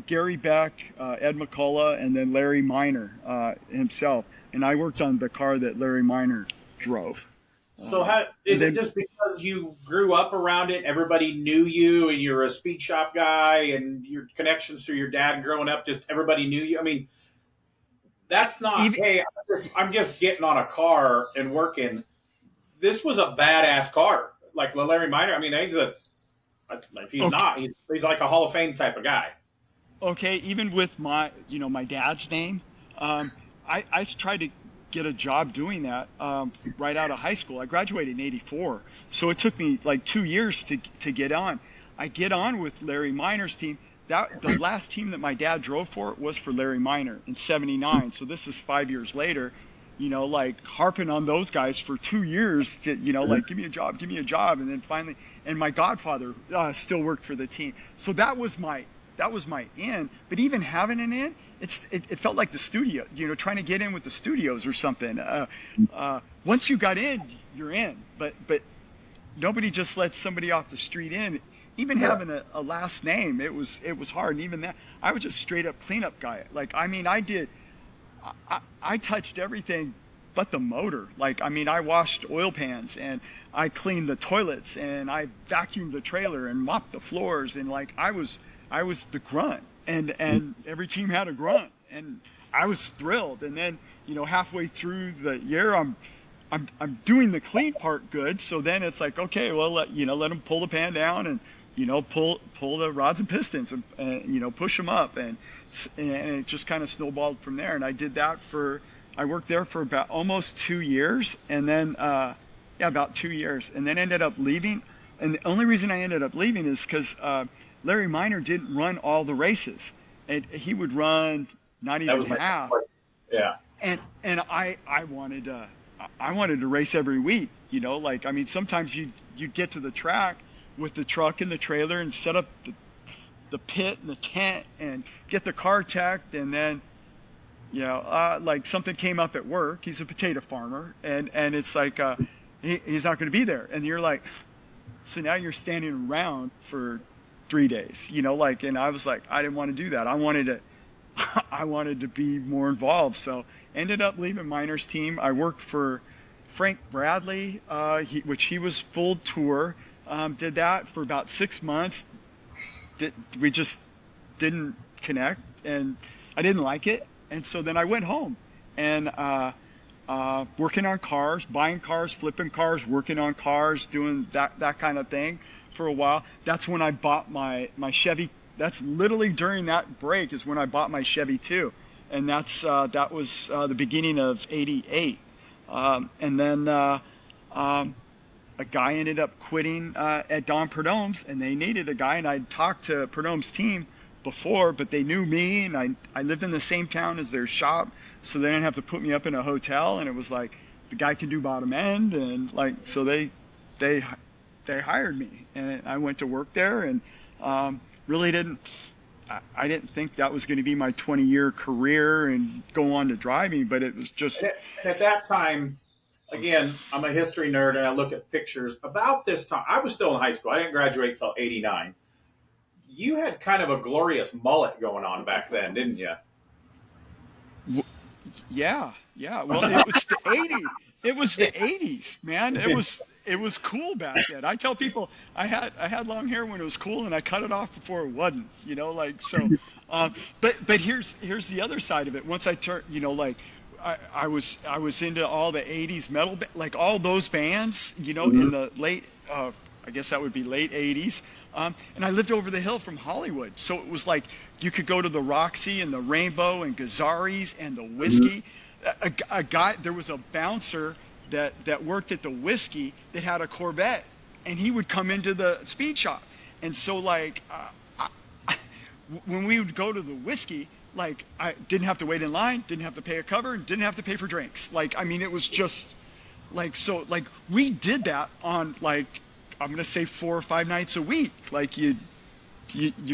Gary Beck, Ed McCullough, and then Larry Miner himself. And I worked on the car that Larry Miner drove. so how And is it then just because you grew up around it, everybody knew you, and you're a speed shop guy, and your connections through your dad growing up, just everybody knew you? I mean, that's not. even Hey, I'm just getting on a car and working. This was a badass car, like Larry Miner. I mean, if he's okay, not, he's like a Hall of Fame type of guy. okay, even with my dad's name, um, I tried to get a job doing that right out of high school. I graduated in '84, so it took me like 2 years to get on. I get on with Larry Miner's team. That the last team that my dad drove for was for Larry Miner in '79. So this is 5 years later. Like harping on those guys for 2 years to, like give me a job, and then finally, and my godfather still worked for the team. So that was my in. But even having an in, it felt like the studio, trying to get in with the studios or something. Once you got in, you're in. But nobody just lets somebody off the street in. Even Yeah. having a last name, it was hard. And even that, I was just straight up cleanup guy. Like, I mean, I touched everything but the motor. Like, I mean, I washed oil pans, and I cleaned the toilets, and I vacuumed the trailer and mopped the floors, and like I was the grunt, and every team had a grunt, and I was thrilled. And then halfway through the year, I'm doing the clean part good. So then it's like, okay, well, let them pull the pan down, and pull the rods and pistons, and push them up, and it just kind of snowballed from there. And I worked there for about almost 2 years, and then yeah, about 2 years, and then ended up leaving. And the only reason I ended up leaving is because Larry Miner didn't run all the races, and he would run not That even was my half. question. Yeah. And I wanted to race every week. Like, I mean, sometimes you'd get to the track with the truck and the trailer and set up the pit and the tent and get the car checked, and then like something came up at work. He's a potato farmer, and it's like he's not going to be there, and you're like, so now you're standing around for 3 days, like, and I was like, I didn't want to do that. I wanted to I wanted to be more involved. So ended up leaving Miner's team. I worked for Frank Bradley, which he was full tour. Did that for about 6 months. We just didn't connect, and I didn't like it. And so then I went home and working on cars, buying cars, flipping cars, working on cars, doing that kind of thing for a while. That's when I bought my Chevy. That's literally during that break is when I bought my Chevy too, and that was the beginning of '88. And then a guy ended up quitting at Don Perdome's, and they needed a guy, and I'd talked to Perdome's team before, but they knew me, and I lived in the same town as their shop, so they didn't have to put me up in a hotel, and it was like the guy could do bottom end, and like so they hired me, and I went to work there, and really I didn't think that was going to be my 20-year career and go on to driving, but it was just And at that time, again, I'm a history nerd, and I look at pictures. About this time, I was still in high school. I didn't graduate until '89. you had kind of a glorious mullet going on back then, didn't you? Yeah, yeah. Well, it was the '80s. It was the '80s, man. It was cool back then. I tell people I had long hair when it was cool, and I cut it off before it wasn't. Like so. But here's the other side of it. Once I turned, like I was into all the '80s metal, like all those bands, in the late, I guess that would be late '80s. And I lived over the hill from Hollywood, so it was like you could go to the Roxy and the Rainbow and Gazzari's and the Whiskey. A guy, there was a bouncer that worked at the Whiskey that had a Corvette, and he would come into the speed shop. And so like when we would go to the Whiskey, like I didn't have to wait in line, didn't have to pay a cover, and didn't have to pay for drinks. Like I mean, it was just like so. Like we did that on like I'm gonna say 4 or 5 nights a week. Like you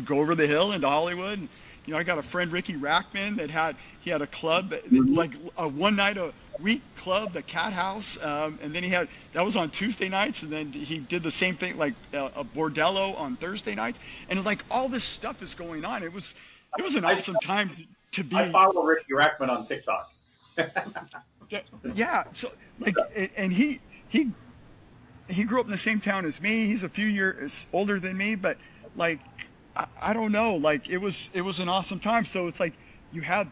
go over the hill into Hollywood. And, I got a friend Ricky Rackman that had a club like a 1 night a week club, the Cat House, and then that was on Tuesday nights, and then he did the same thing like a Bordello on Thursday nights, and like all this stuff is going on. It was an awesome time to be. I follow Ricky Rackman on TikTok. Yeah, so like, and he grew up in the same town as me. He's a few years older than me, but like I don't know, like it was an awesome time. So it's like you had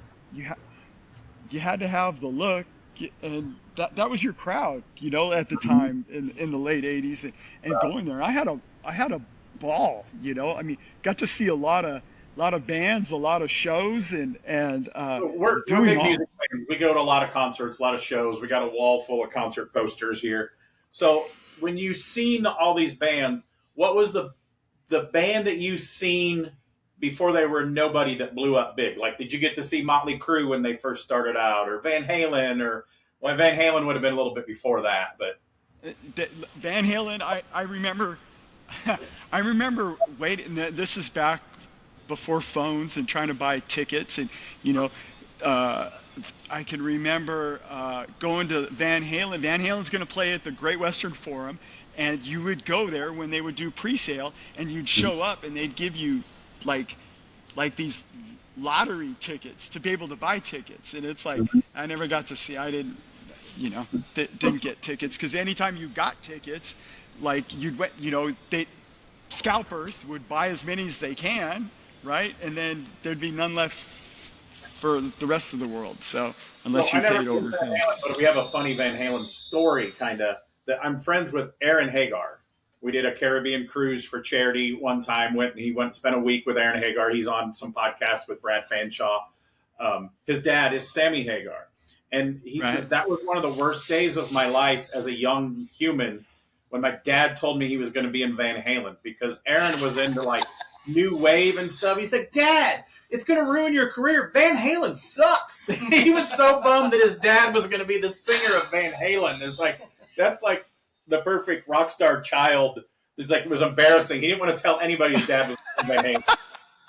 to have the look, and that was your crowd, at the time in the late '80s, and going there. I had a ball, I mean, got to see a lot of bands, a lot of shows, and we're big music fans. We go to a lot of concerts, a lot of shows. We got a wall full of concert posters here. So when you seen all these bands, what was the band that you seen before they were nobody that blew up big? Like, did you get to see Motley Crue when they first started out, or Van Halen, Van Halen would have been a little bit before that, but Van Halen, I remember, I remember waiting. This is back before phones and trying to buy tickets, and I can remember going to Van Halen. Van Halen's going to play at the Great Western Forum. And you would go there when they would do pre-sale, and you'd show up, and they'd give you like these lottery tickets to be able to buy tickets. And it's like I never got to see. I didn't get tickets, because anytime you got tickets, like scalpers would buy as many as they can, right? And then there'd be none left for the rest of the world. So unless you paid over. But we have a funny Van Halen story, kind of. I'm friends with Aaron Hagar. We did a Caribbean cruise for charity one time. He went and spent a week with Aaron Hagar. He's on some podcasts with Brad Fanshaw. His dad is Sammy Hagar. And he says that was one of the worst days of my life as a young human when my dad told me he was going to be in Van Halen, because Aaron was into like new wave and stuff. He's like, Dad, it's going to ruin your career. Van Halen sucks. He was so bummed that his dad was going to be the singer of Van Halen. It's like, that's like the perfect rock star child. It's like, it was embarrassing. He didn't want to tell anybody his dad was Van Halen.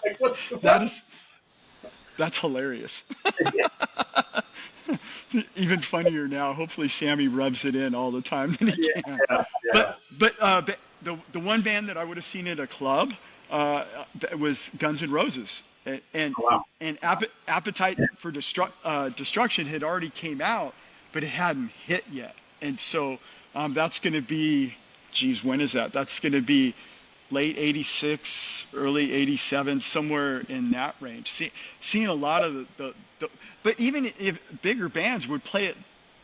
Like, what? That's hilarious. Even funnier now. Hopefully Sammy rubs it in all the time that he can. Yeah. But the one band that I would have seen at a club was Guns N' Roses. And Appetite for Destruction had already came out, but it hadn't hit yet. And so that's going to be, when is that? That's going to be late '86, early '87, somewhere in that range. Seeing a lot of but even if bigger bands would play at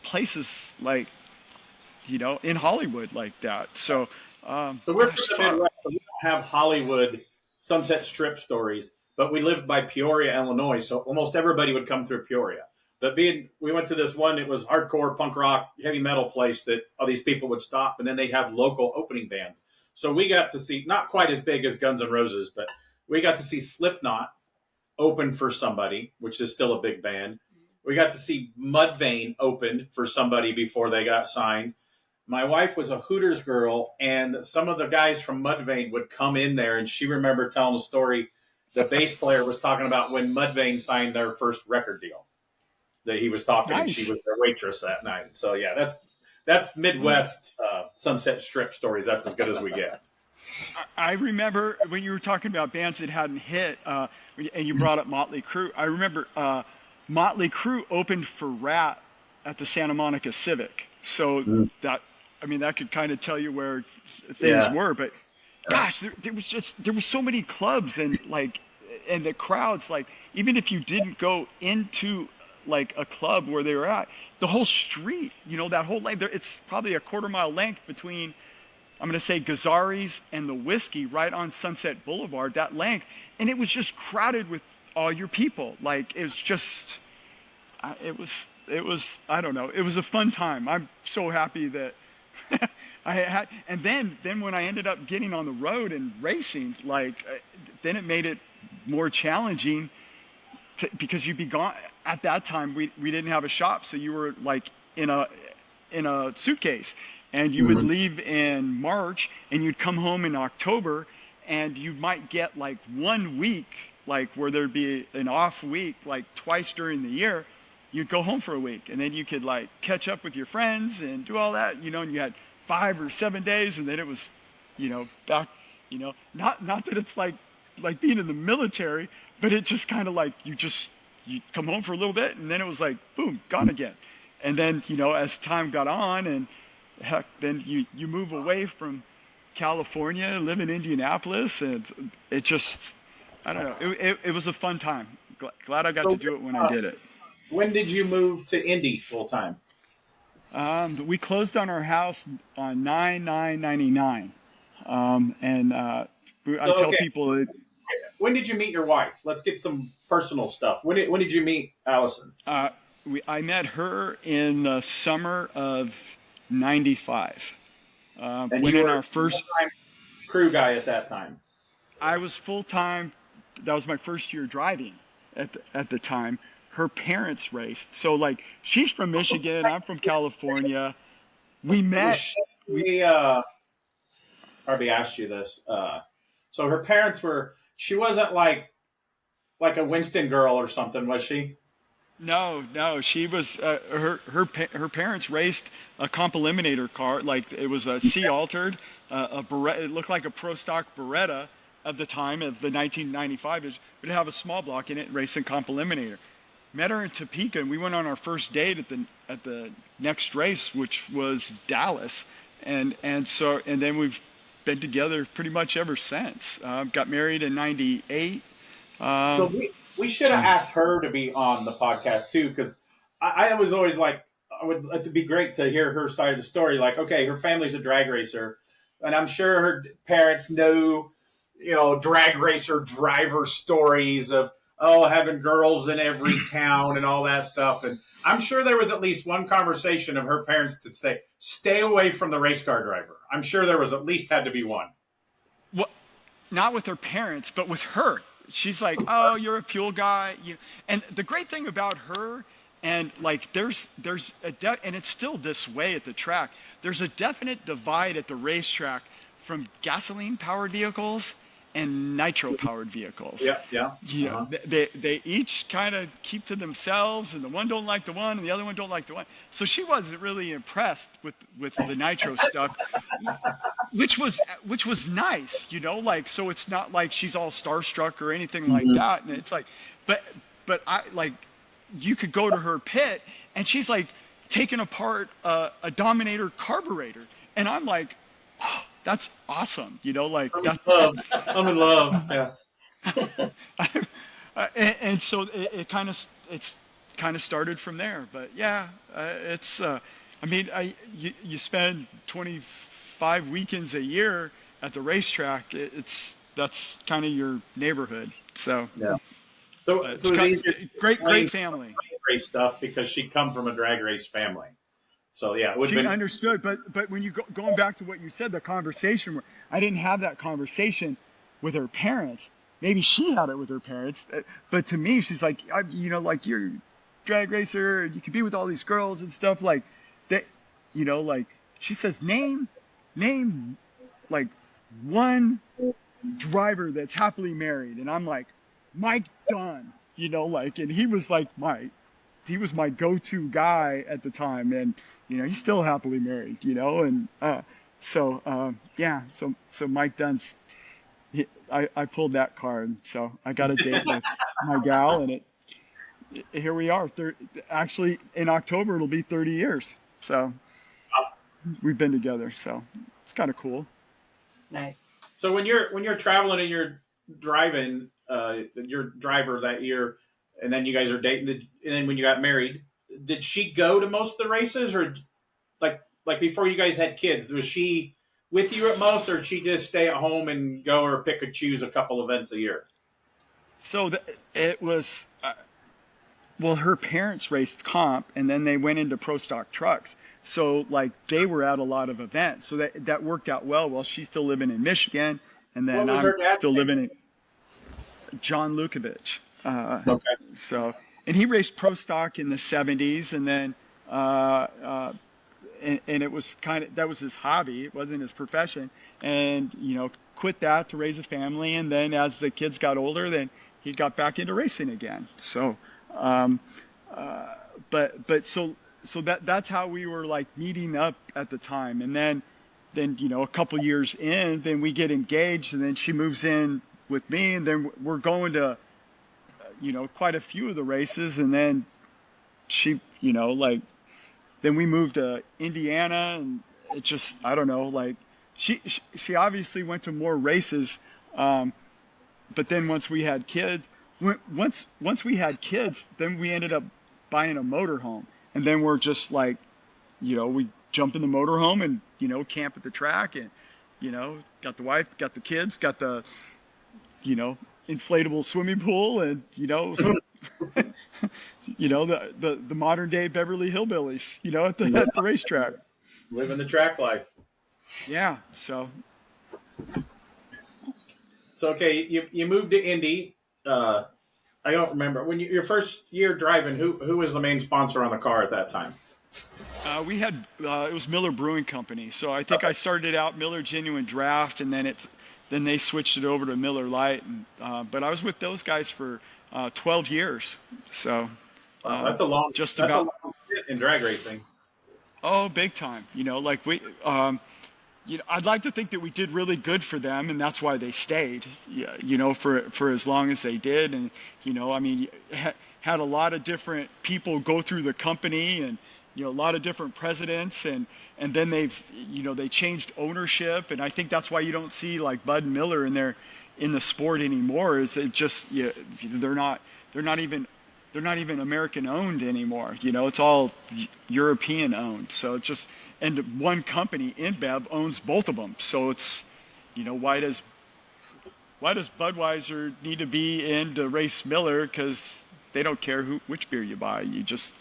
places like, in Hollywood like that. So we're from the Midwest, so we don't have Hollywood Sunset Strip stories, but we lived by Peoria, Illinois, so almost everybody would come through Peoria. But we went to this one, it was hardcore punk rock, heavy metal place that all these people would stop, and then they'd have local opening bands. So we got to see, not quite as big as Guns N' Roses, but we got to see Slipknot open for somebody, which is still a big band. We got to see Mudvayne open for somebody before they got signed. My wife was a Hooters girl, and some of the guys from Mudvayne would come in there, and she remembered telling a story. The bass player was talking about when Mudvayne signed their first record deal. That he was talking, nice. And she was their waitress that night. So yeah, that's Midwest Sunset Strip stories. That's as good as we get. I remember when you were talking about bands that hadn't hit, and you brought up Motley Crue. I remember Motley Crue opened for Rat at the Santa Monica Civic. So Mm. that, I mean, that could kind of tell you where things Yeah. were. But gosh, there was so many clubs and the crowds, like, even if you didn't go into like a club where they were at, the whole street, that whole lane there, it's probably a quarter-mile length between, I'm going to say, Gazzari's and the Whiskey right on Sunset Boulevard, that length. And it was just crowded with all your people. Like, it was just, it was, I don't know. It was a fun time. I'm so happy that I had, and then when I ended up getting on the road and racing, then it made it more challenging because you'd be gone. At that time, we didn't have a shop. So you were like in a suitcase. And you would leave in March and you'd come home in October, and you might get like 1 week, like where there'd be an off week, like twice during the year. You'd go home for a week, and then you could like catch up with your friends and do all that, and you had 5 or 7 days, and then it was, back, not that it's like being in the military, but it just kind of like you come home for a little bit, and then it was like, boom, gone again. And then, as time got on, and heck, then you move away from California, live in Indianapolis, and it just, I don't know. It was a fun time. Glad I got to do it when I did it. When did you move to Indy full time? We closed on our house on 9/9/99, and I tell people. When did you meet your wife? Let's get some personal stuff. When did you meet Allison? I met her in the summer of '95. And you were our first full-time crew guy at that time. I was full time. That was my first year driving at the time. Her parents raced, so like she's from Michigan, I'm from California. We met. We probably asked you this. So her parents were. She wasn't like a Winston girl or something, was she? No, she was. Her parents raced a comp eliminator car, like it was a C altered, a Beretta. It looked like a pro stock Beretta of the time of the 1995. It would have a small block in it, racing comp eliminator. Met her in Topeka, and we went on our first date at the next race, which was Dallas, and then we've been together pretty much ever since. Got married in '98. So we should have asked her to be on the podcast too, because I was always like, it'd be great to hear her side of the story. Like, okay, her family's a drag racer, and I'm sure her parents know, drag racer driver stories of having girls in every town and all that stuff. And I'm sure there was at least one conversation of her parents to say, stay away from the race car driver. I'm sure there was at least had to be one. Well, not with her parents, but with her. She's like, oh, you're a fuel guy. And the great thing about her, and like there's and it's still this way at the track, there's a definite divide at the racetrack from gasoline powered vehicles and nitro powered vehicles. Yeah. They each kind of keep to themselves, and the one don't like the one and the other one don't like the one. So she wasn't really impressed with the nitro stuff, which was nice, so it's not like she's all starstruck or anything like that. And it's like, but I like, you could go to her pit and she's like taking apart a Dominator carburetor, and I'm like, oh, that's awesome, I'm in love. Yeah. And so it kind of started from there. But yeah, it's you spend 25 weekends a year at the racetrack. That's kind of your neighborhood. So yeah. So it's great family. Race stuff because she come from a drag race family. So yeah, she understood. But when you going back to what you said, the conversation where I didn't have that conversation with her parents. Maybe she had it with her parents, but to me, she's like, like you're a drag racer, and you can be with all these girls and stuff like that. Like she says, name like one driver that's happily married, and I'm like, Mike Dunn, and he was like my go-to guy at the time, and he's still happily married, and So yeah, so Mike Dunn's, I pulled that card. So I got a date with my gal, and here we are. Actually, in October it'll be 30 years. So we've been together. So it's kind of cool. Nice. So when you're traveling and you're driving, your driver that year, and then you guys are dating, and then when you got married, did she go to most of the races, or like before you guys had kids, was she with you at most, or did she just stay at home and go or pick or choose a couple events a year? So it was well, her parents raced comp, and then they went into pro stock trucks. So like they were at a lot of events. So that worked out well. Well, she's still living in Michigan, and What then was I'm her dad's still name? living in John Lukovich. Okay. So and he raced pro stock in the 70s, and then and it was that was his hobby. It wasn't his profession, and quit that to raise a family. And then as the kids got older, then he got back into racing again. So, so that's how we were like meeting up at the time. And then a couple years in, then we get engaged, and then she moves in with me, and then we're going to quite a few of the races, and then she like then we moved to Indiana, and it just, I don't know, like she obviously went to more races, but then once we had kids, then we ended up buying a motorhome, and then we're just like, we jump in the motorhome and camp at the track, and got the wife, got the kids, got the inflatable swimming pool, and the modern day Beverly Hillbillies, at the racetrack. Living the track life. Yeah. So Okay, you moved to Indy. I don't remember when your first year driving. Who was the main sponsor on the car at that time? we had it was Miller Brewing Company. So I think I started out Miller Genuine Draft, and then they switched it over to Miller Lite. And, but I was with those guys for 12 years. So That's a long. just That's about. a long stint in drag racing. Oh, big time. Like I'd like to think that we did really good for them, and that's why they stayed, for as long as they did. And, I mean, had a lot of different people go through the company, and, a lot of different presidents, and then they changed ownership. And I think that's why you don't see like Bud Miller in the sport anymore, is it just, they're not even American owned anymore. It's all European owned. So it just, and one company, InBev, owns both of them. So it's, why does Budweiser need to be in to race Miller? Because they don't care which beer you buy. You just,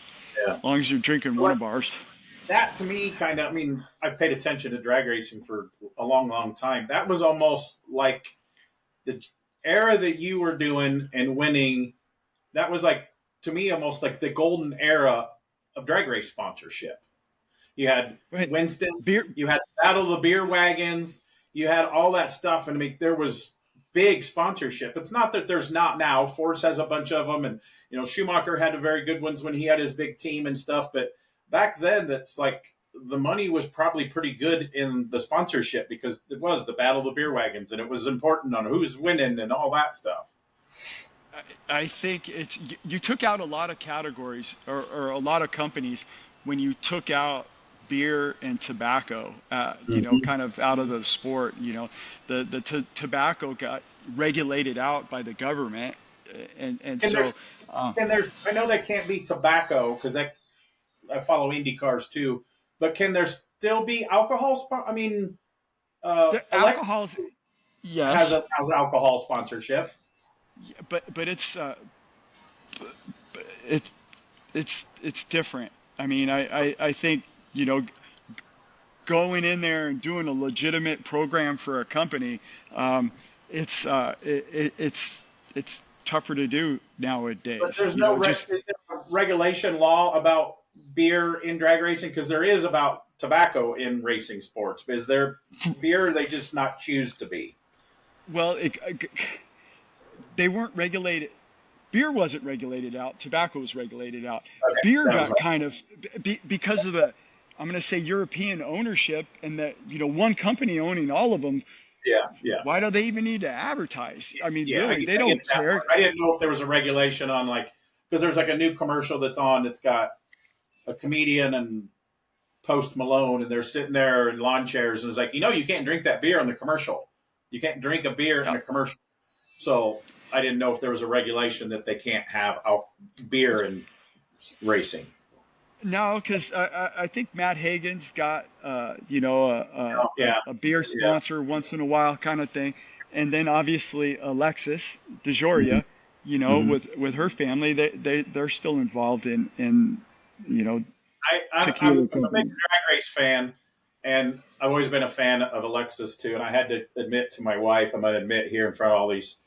as long as you're drinking one of ours. That to me, kind of. I mean, I've paid attention to drag racing for a long, long time. That was almost like the era that you were doing and winning. That was like, to me, almost like the golden era of drag race sponsorship. You had Right. Winston, Beer. you had Battle of the Beer Wagons, you had all that stuff, and I mean, there was big sponsorship. It's not that there's not now. Force has a bunch of them, and Schumacher had a very good ones when he had his big team and stuff. But back then, that's like the money was probably pretty good in the sponsorship, because it was the Battle of the Beer Wagons, and it was important on who's winning and all that stuff. I think you took out a lot of categories, or a lot of companies, when you took out beer and tobacco, kind of out of the sport. Tobacco got regulated out by the government, and so. And I know that can't be tobacco, because I follow Indy cars too. But can there still be alcohol? I mean, The alcohol's has yes, alcohol sponsorship. but it's different. I mean, I think going in there and doing a legitimate program for a company, it's tougher to do nowadays. But there's no is there a regulation law about beer in drag racing? Because there is about tobacco in racing sports. Is there beer? They just not choose to be. Well, they weren't regulated. Beer wasn't regulated out. Tobacco was regulated out. Okay, Beer that was got right. kind of because of I'm going to say European ownership, and that, one company owning all of them, Yeah. why do they even need to advertise? I mean, Yeah, really, they I get don't that care. part. I didn't know if there was a regulation on because there's like a new commercial that's on. It's got a comedian and Post Malone, and they're sitting there in lawn chairs, and it's like, you can't drink that beer in the commercial. You can't drink a beer in Yeah. a commercial. So I didn't know if there was a regulation that they can't have beer in racing. No, because I think Matt Hagen's got, Oh, yeah, a beer yeah. sponsor once in a while kind of thing. And then obviously Alexis Mm-hmm. DeJoria, Mm-hmm. with her family, they're still involved in, you know, I'm tequila a big companies. drag race fan, and I've always been a fan of Alexis too. And I had to admit to my wife, I'm going to admit here in front of all these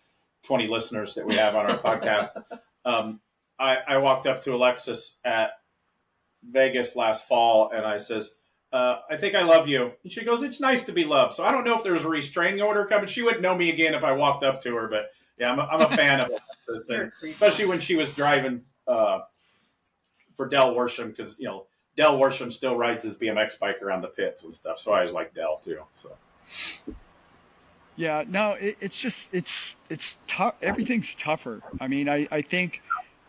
20 listeners that we have on our podcast, I walked up to Alexis at Vegas last fall, and I says, I think I love you. And she goes, it's nice to be loved. So I don't know if there was a restraining order coming. She wouldn't know me again if I walked up to her, but yeah, I'm a fan of Alexis, You're and a creep. especially when she was driving for Del Worsham, because Del Worsham still rides his BMX bike around the pits and stuff. So I always like Del too. So Yeah, no, it's tough. Everything's tougher. I mean, I think,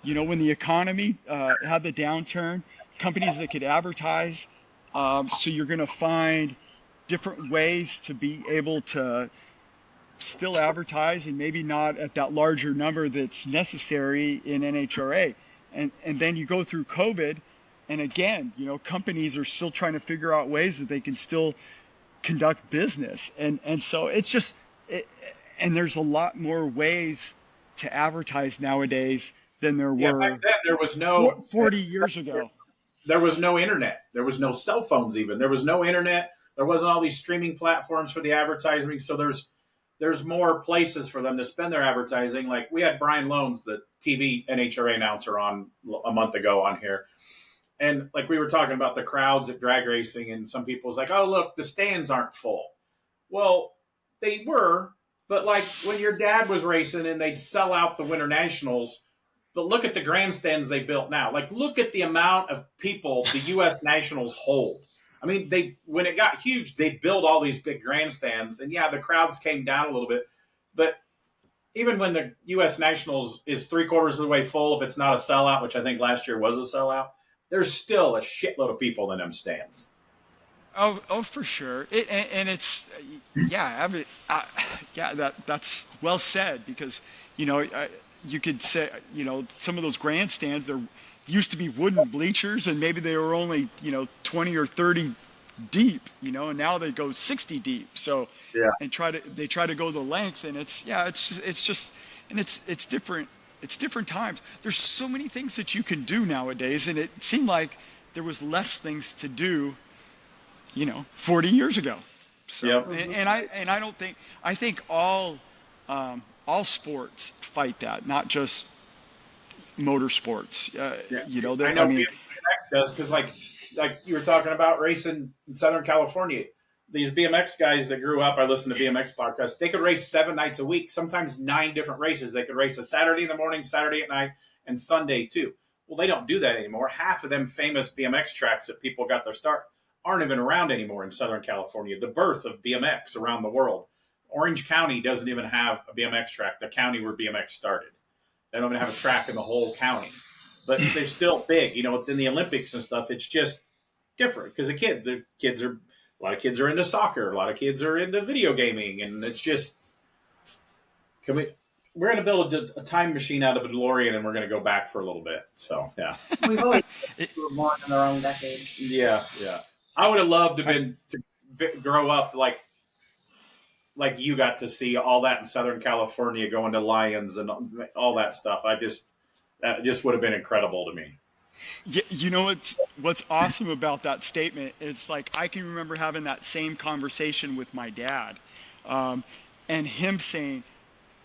when the economy had the downturn, companies that could advertise, so you're going to find different ways to be able to still advertise, and maybe not at that larger number that's necessary in NHRA. And then you go through COVID, and again, companies are still trying to figure out ways that they can still conduct business. And so it's just, and there's a lot more ways to advertise nowadays than there yeah, back were then there was no 40 years ago. there was no internet. There was no cell phones even. There was no internet. There wasn't all these streaming platforms for the advertising. So there's more places for them to spend their advertising. Like we had Brian Loans, the TV NHRA announcer, on a month ago on here. And like we were talking about the crowds at drag racing, and some people's like, oh, look, the stands aren't full. Well, they were, but like when your dad was racing and they'd sell out the Winter Nationals, but look at the grandstands they built now. Like, look at the amount of people the U.S. Nationals hold. I mean, when it got huge, they built all these big grandstands, and yeah, the crowds came down a little bit. But even when the U.S. Nationals is 3/4 of the way full, if it's not a sellout, which I think last year was a sellout, there's still a shitload of people in them stands. Oh, for sure. And it's, yeah, that's well said, because, you could say, some of those grandstands, there used to be wooden bleachers, and maybe they were only, 20 or 30 deep, and now they go 60 deep. So, Yeah. and they try to go the length, and it's just, and it's different. It's different times. There's so many things that you can do nowadays, and it seemed like there was less things to do, 40 years ago. So, Yep. and I don't think, I think all sports fight that, not just motorsports. Yeah. I know BMX does, because like you were talking about racing in Southern California. These BMX guys that grew up, I listened to BMX podcasts. They could race 7 nights a week, sometimes 9 different races. They could race a Saturday in the morning, Saturday at night, and Sunday too. Well, they don't do that anymore. Half of them famous BMX tracks that people got their start aren't even around anymore in Southern California. The birth of BMX around the world. Orange County doesn't even have a BMX track, the county where BMX started. They don't even have a track in the whole county. But they're still big. It's in the Olympics and stuff. It's just different because a lot of kids are into soccer. A lot of kids are into video gaming. And it's just, we're going to build a time machine out of a DeLorean, and we're going to go back for a little bit. So, yeah. We've always were born in our own decade. Yeah. I would have loved to grow up like you got to see all that in Southern California, going to Lions and all that stuff. That just would have been incredible to me. Yeah, what's awesome about that statement is, like, I can remember having that same conversation with my dad, and him saying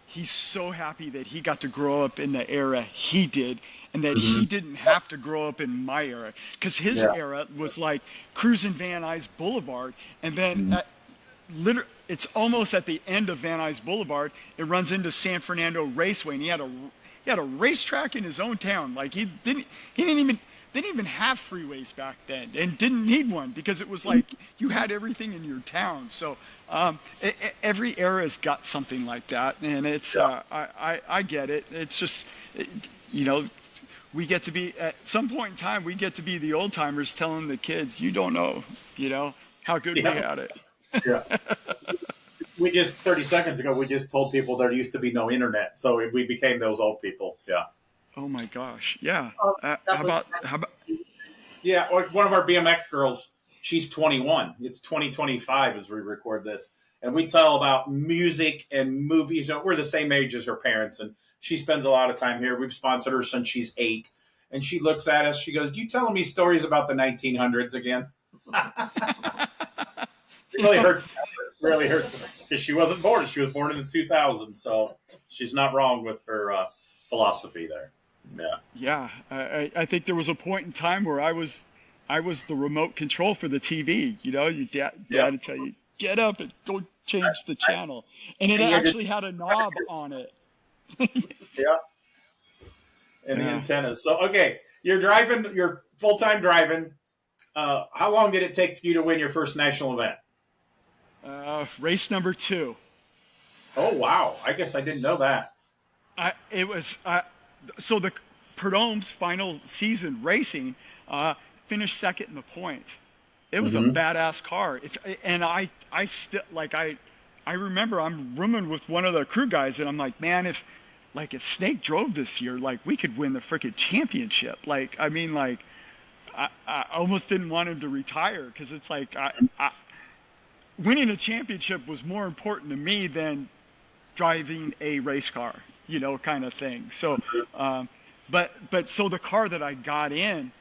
he's so happy that he got to grow up in the era he did, and that he didn't have to grow up in my era, because his era was like cruising Van Nuys Boulevard, and then it's almost at the end of Van Nuys Boulevard, it runs into San Fernando Raceway, and he had a racetrack in his own town. Like, he didn't even, they didn't even have freeways back then, and didn't need one because it was like you had everything in your town. So every era's got something like that, and it's I get it. It's just you know, we get to be at some point in time we get to be the old timers telling the kids, you don't know, how good we had it. Yeah. We just 30 seconds ago we just told people there used to be no internet, so we became those old people. Yeah. Oh my gosh, yeah. Oh, How about Yeah, one of our BMX girls, she's 21. It's 2025 as we record this. And we tell about music and movies. We're the same age as her parents, and she spends a lot of time here. We've sponsored her since she's 8. And she looks at us, she goes, "You telling me stories about the 1900s again?" It really hurts. It really hurts because she wasn't born. She was born in the 2000s, so she's not wrong with her philosophy there. Yeah. Yeah, I think there was a point in time where I was the remote control for the TV. Your dad would tell you, get up and go change the channel, and it actually had a knob on it. Yeah. And the antennas. So okay, you're full-time driving. How long did it take for you to win your first national event? Race number 2. Oh wow! I guess I didn't know that. So the Prud'homme's final season racing finished second in the points. It was a badass car. I remember I'm rooming with one of the crew guys, and I'm like, man, if Snake drove this year, we could win the freaking championship. I almost didn't want him to retire because it's winning a championship was more important to me than driving a race car, kind of thing. So, so the car that I got in,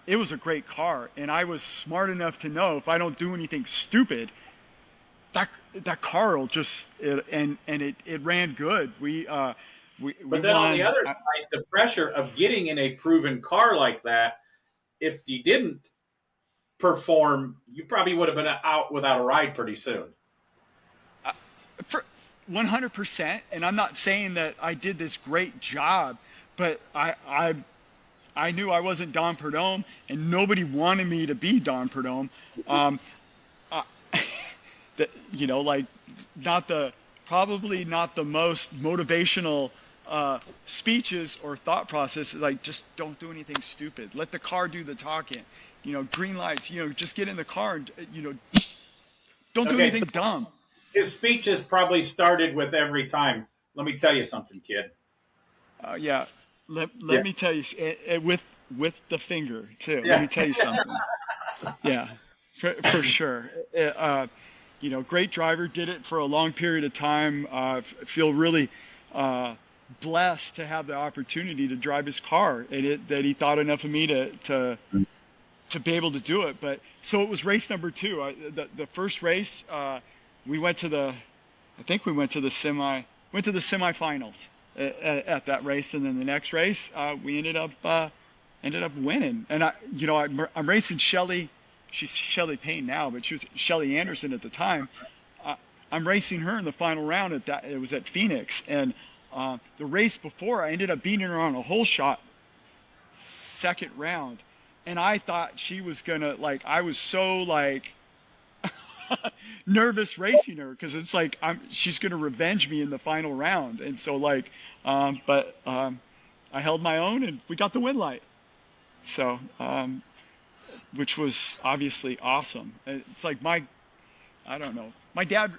it was a great car, and I was smart enough to know if I don't do anything stupid, that car will it ran good. But then on the other side, the pressure of getting in a proven car like that, if you didn't perform, you probably would have been out without a ride pretty soon. For 100%, and I'm not saying that I did this great job, but I knew I wasn't Don Prud'homme, and nobody wanted me to be Don Prud'homme. Probably not the most motivational speeches or thought process. Just don't do anything stupid. Let the car do the talking. Green lights. Just get in the car and don't do anything dumb. His speeches probably started with every time, "Let me tell you something, kid." Yeah. Let me tell you, with the finger too. Yeah. Let me tell you something. Yeah, for sure. Great driver, did it for a long period of time. Feel really blessed to have the opportunity to drive his car, and that he thought enough of me to be able to do it. But so it was race number 2. The first race, we went to the semifinals at that race, and then the next race we ended up winning. And I'm racing Shelly. She's Shelly Payne now, but she was Shelly Anderson at the time. I'm racing her in the final round it was at Phoenix, and the race before I ended up beating her on a hole shot second round, and I thought she was gonna I was so nervous racing her because it's she's gonna revenge me in the final round, and so I held my own and we got the win light. So which was obviously awesome. It's I don't know. My dad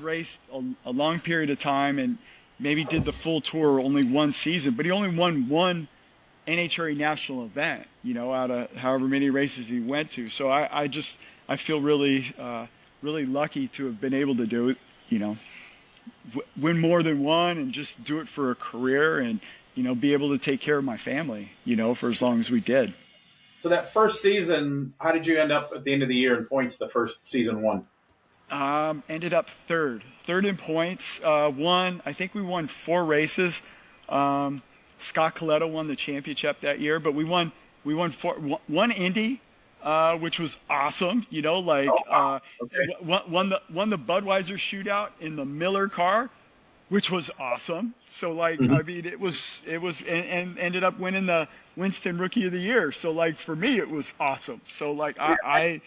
raced a long period of time and maybe did the full tour only one season, but he only won one NHRA national event, out of however many races he went to. So I feel really lucky to have been able to do it, win more than one and just do it for a career and, be able to take care of my family, for as long as we did. So that first season, how did you end up at the end of the year in points the first season won? Ended up third in points. I think we won 4 races. Scott Coletta won the championship that year, but we won one Indy, which was awesome. Okay. Won the Budweiser shootout in the Miller car. which was awesome. So like, Mhm. I mean, it was and ended up winning the Winston Rookie of the Year. So like for me, it was awesome. So like I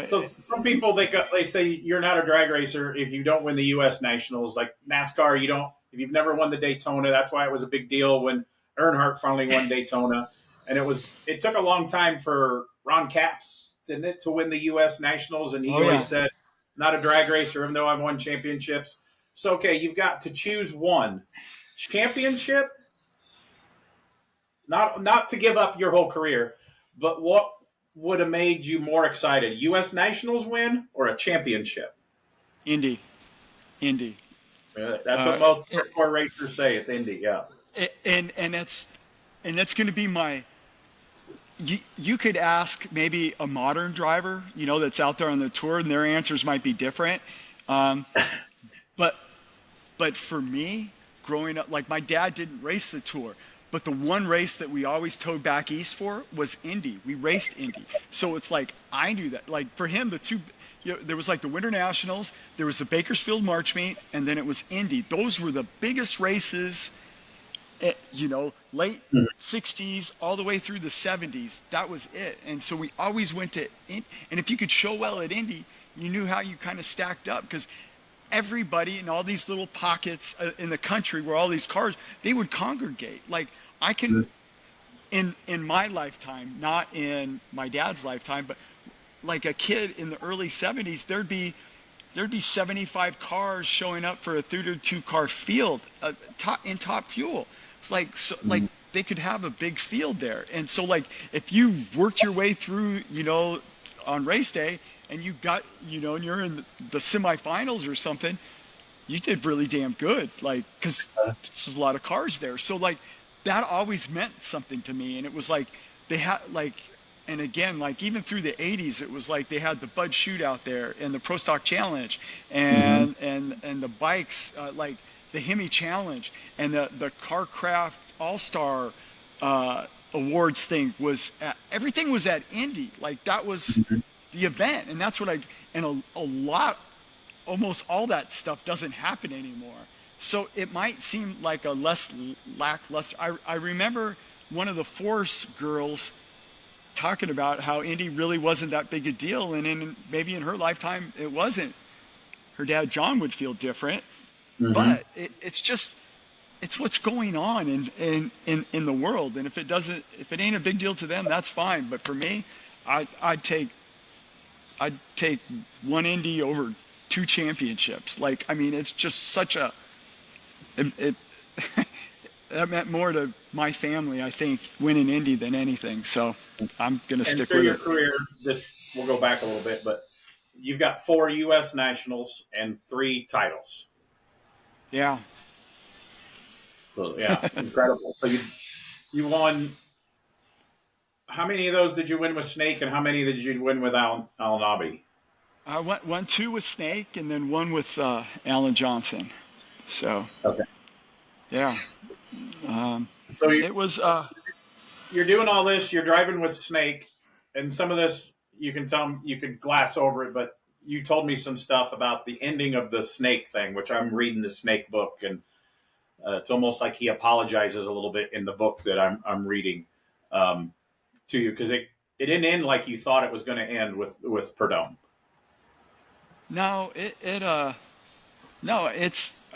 So some people they say you're not a drag racer if you don't win the U.S. Nationals. Like NASCAR, you don't if you've never won the Daytona. That's why it was a big deal when Earnhardt finally won Daytona, and it took a long time for Ron Capps, didn't it, to win the U.S. Nationals, and he oh always yeah, said not a drag racer, even though I've won championships. So okay, you've got to choose one championship, not to give up your whole career, but what would have made you more excited? U.S. Nationals win or a championship? Indy, Indy. That's what Uh, most hardcore racers say. It's Indy, yeah. and that's going to be my. You could ask maybe a modern driver, that's out there on the tour, and their answers might be different. Um, but But for me, growing up, like my dad didn't race the tour, but the one race that we always towed back east for was Indy. We raced Indy. So it's like I knew that. Like for him, there was like the Winter Nationals, there was the Bakersfield March Meet, and then it was Indy. Those were the biggest races, late Mhm. 60s all the way through the 70s. That was it. And so we always went to, and if you could show well at Indy, you knew how you kind of stacked up because everybody in all these little pockets in the country where all these cars they would congregate. Like I can in my lifetime, not in my dad's lifetime, but like a kid in the early 70s, there'd be 75 cars showing up for a 32 car field in top fuel. It's like so like they could have a big field there. And so like if you worked your way through, on race day and you got, and you're in the semifinals or something, you did really damn good. Like, cause there's a lot of cars there. So like that always meant something to me. And it was like, they had like, and again, like even through the 80s, it was like they had the Bud Shootout there and the Pro Stock Challenge Mhm. and the bikes, like the Hemi Challenge and the Carcraft All-Star, awards thing everything was at Indy. Like that was Mhm. the event. And that's what and a lot, almost all that stuff doesn't happen anymore. So it might seem like a less lackluster. I remember one of the Force girls talking about how Indy really wasn't that big a deal, and maybe in her lifetime it wasn't. Her dad John would feel different, Mhm. but it's what's going on in the world, and if it ain't a big deal to them, that's fine. But for me, I'd take one Indy over two championships. Like I mean, it's just such a it that meant more to my family, I think, winning Indy than anything. So I'm gonna And stick through with your it. career, this we'll go back a little bit, but you've got 4 U.S. Nationals and 3 titles. Yeah. So yeah, incredible. So you won. How many of those did you win with Snake, and how many did you win with Al Nabi? I won two with Snake and then one with Alan Johnson. So Okay. yeah, um, So it was. you're doing all this. You're driving with Snake, and some of this you can tell you could glass over it, but you told me some stuff about the ending of the Snake thing, which I'm reading the Snake book, and it's almost like he apologizes a little bit in the book that I'm reading um, to you because it didn't end like you thought it was going to end with Perdome. No, no, it's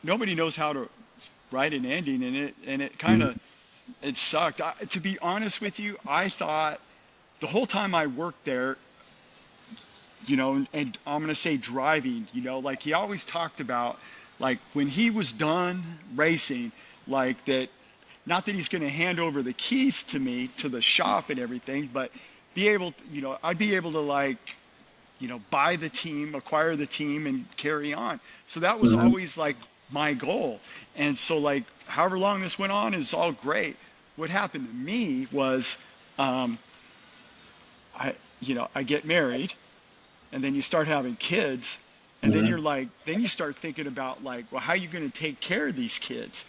nobody knows how to write an ending, and it kind Mhm. of it sucked. To be honest with you, I thought the whole time I worked there, and I'm gonna say driving, like he always talked about, like when he was done racing, like that, not that he's gonna hand over the keys to me to the shop and everything, but I'd be able to like, buy the team, acquire the team, and carry on. So that was Mhm. always like my goal. And so like, however long this went on is all great. What happened to me was, um, I get married and then you start having kids and then Mhm. then you start thinking about like, well, how are you going to take care of these kids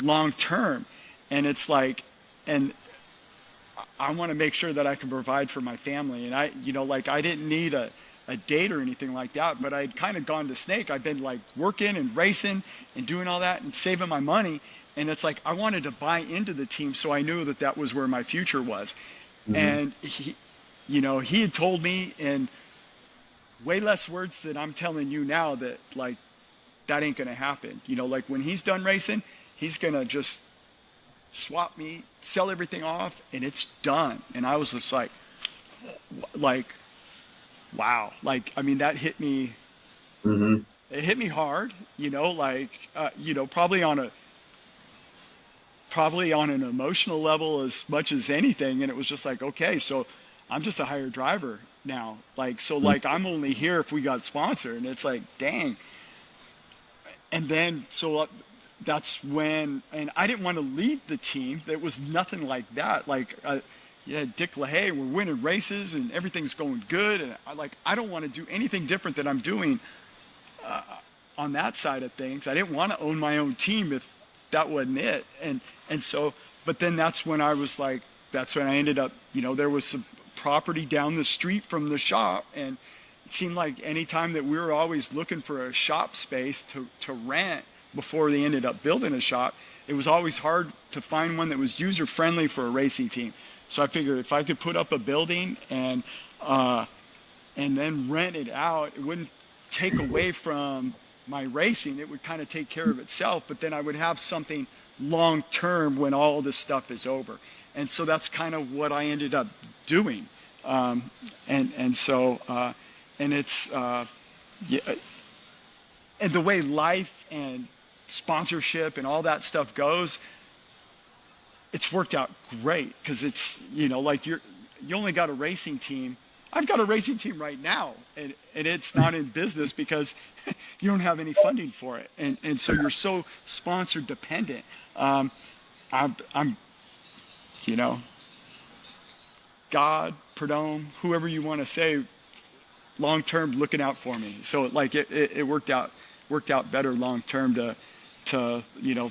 long term? And it's like, and I want to make sure that I can provide for my family. And like I didn't need a date or anything like that, but I'd kind of gone to Snake. I'd been like working and racing and doing all that and saving my money. And it's like I wanted to buy into the team, so I knew that that was where my future was. Mm-hmm. And he had told me in way less words than I'm telling you now that like that ain't gonna happen. Like when he's done racing, he's gonna just swap me, sell everything off, and it's done. And I was just like, wow. Like, I mean, that hit me. Mm-hmm. It hit me hard. Probably on an emotional level as much as anything. And it was just like, okay, so I'm just a hired driver now. Like, so like I'm only here if we got sponsored. And it's like, dang. And then so that's when, and I didn't want to leave the team. There was nothing like that. Like, Dick LaHaye, we're winning races and everything's going good. And I don't want to do anything different than I'm doing on that side of things. I didn't want to own my own team if that wasn't it. And so, but then that's when I ended up, there was some property down the street from the shop, and it seemed like any time that we were always looking for a shop space to rent before they ended up building a shop, it was always hard to find one that was user friendly for a racing team. So I figured if I could put up a building and then rent it out, it wouldn't take away from my racing. It would kind of take care of itself, but then I would have something long term when all this stuff is over. And so that's kind of what I ended up doing. And it's and the way life and sponsorship and all that stuff goes, it's worked out great because it's, like you only got a racing team. I've got a racing team right now, and it's not in business because you don't have any funding for it. And so you're so sponsor dependent. I'm God, Perdome, whoever you want to say, long term looking out for me. So like it worked out better long term to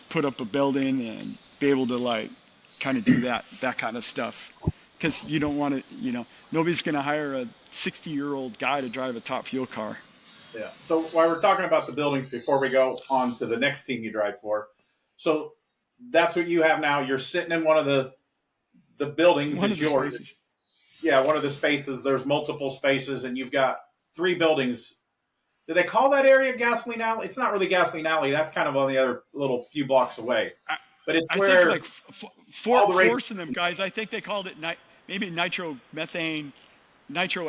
put up a building and be able to like kind of do that kind of stuff. Because you don't want to, nobody's going to hire a 60-year-old guy to drive a Top Fuel car. Yeah. So while we're talking about the buildings, before we go on to the next team you drive for, so that's what you have now. You're sitting in one of the buildings One is of the yours. spaces. Yeah, one of the spaces. There's multiple spaces, and you've got 3 buildings. Do they call that area Gasoline Alley? It's not really Gasoline Alley. That's kind of on the other little few blocks away. But it's I think where like force in them guys. I think they called it maybe nitro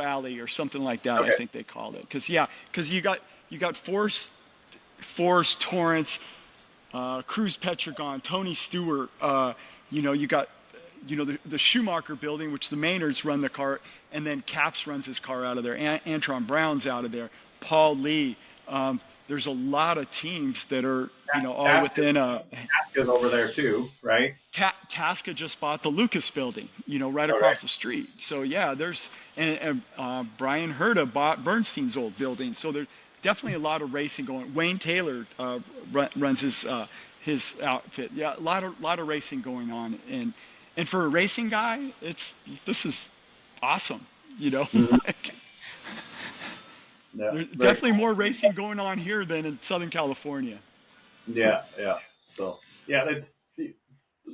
alley or something like that. Okay. I think they called it because you got Force, Torrance, Cruz Petragon, Tony Stewart. You got the Schumacher building, which the Maynards run the car, and then Caps runs his car out of there. Antron Brown's out of there. Paul Lee. There's a lot of teams that are all within a. Tasca's over there too, right? Tasca just bought the Lucas building, right across the street. So yeah, there's and Brian Herta bought Bernstein's old building. So there's definitely a lot of racing going. Wayne Taylor runs his outfit. Yeah, a lot of racing going on. And for a racing guy, this is awesome. Mm-hmm. Yeah, there's definitely more racing going on here than in Southern California. Yeah. So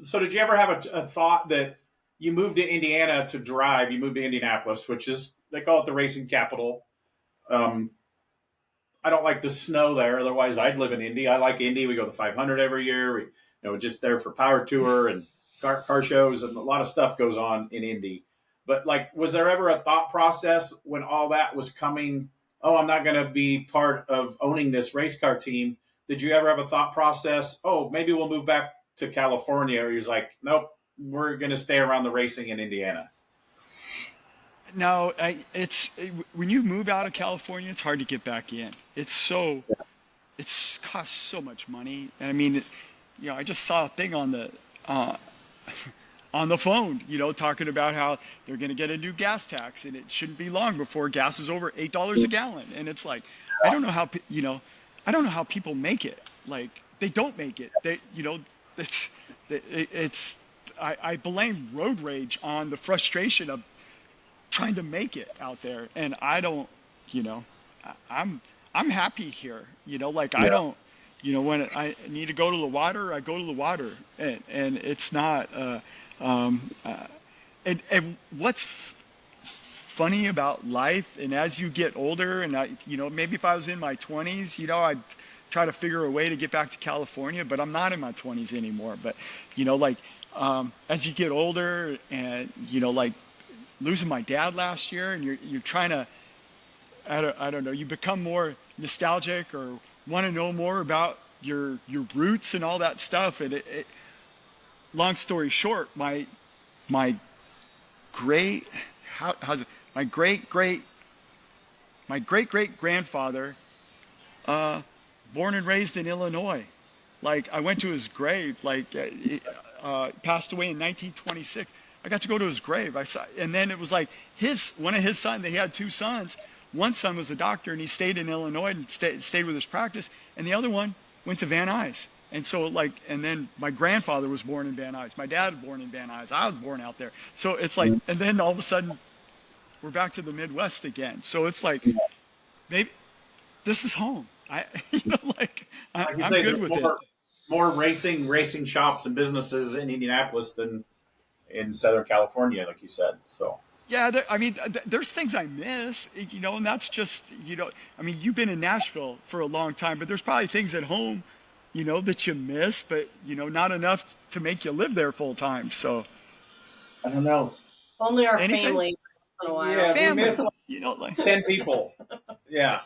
so did you ever have a thought that you moved to Indiana to drive? You moved to Indianapolis, which is, they call it the racing capital. I don't like the snow there. Otherwise, I'd live in Indy. I like Indy. We go to the 500 every year. We just there for Power Tour and car shows, and a lot of stuff goes on in Indy. But like, was there ever a thought process when all that was coming? Oh, I'm not going to be part of owning this race car team. Did you ever have a thought process? Oh, maybe we'll move back to California. Or you're like, nope, we're going to stay around the racing in Indiana. No, it's when you move out of California, it's hard to get back in. It's costs so much money. And I mean, I just saw a thing on the phone, talking about how they're going to get a new gas tax, and it shouldn't be long before gas is over $8 a gallon. And it's like, I don't know how people make it. Like, they don't make it. I blame road rage on the frustration of trying to make it out there. And I don't you know, I'm happy here. You know, like I Yeah. don't, you know, when I need to go to the water, I go to the water, and it's not. And what's funny about life, and as you get older, and you know, maybe if I was in my 20s, you know, I'd try to figure a way to get back to California, but I'm not in my 20s anymore. But you know, like as you get older, and you know, like losing my dad last year, and you're trying to, I don't know, you become more nostalgic or want to know more about your roots and all that stuff. And long story short, my great how's it my great great grandfather, born and raised in Illinois. Like I went to his grave. Like passed away in 1926. I got to go to his grave. I saw, and then it was like one of his sons. They had two sons. One son was a doctor, and he stayed in Illinois and stayed with his practice. And the other one went to Van Nuys. And so like, and then my grandfather was born in Van Nuys. My dad was born in Van Nuys. I was born out there. So it's like, and then all of a sudden, we're back to the Midwest again. So it's like, maybe this is home. Like I'm you say, good there's with it. more racing shops and businesses in Indianapolis than in Southern California, like you said. So Yeah, I mean, there's things I miss, you know, and that's just, you know, I mean, you've been in Nashville for a long time, but there's probably things at home, you know, that you miss, but, you know, not enough to make you live there full time. So I don't know. Only our anything, family once in a while. Yeah, we family, miss like you know, like 10 people. Yeah.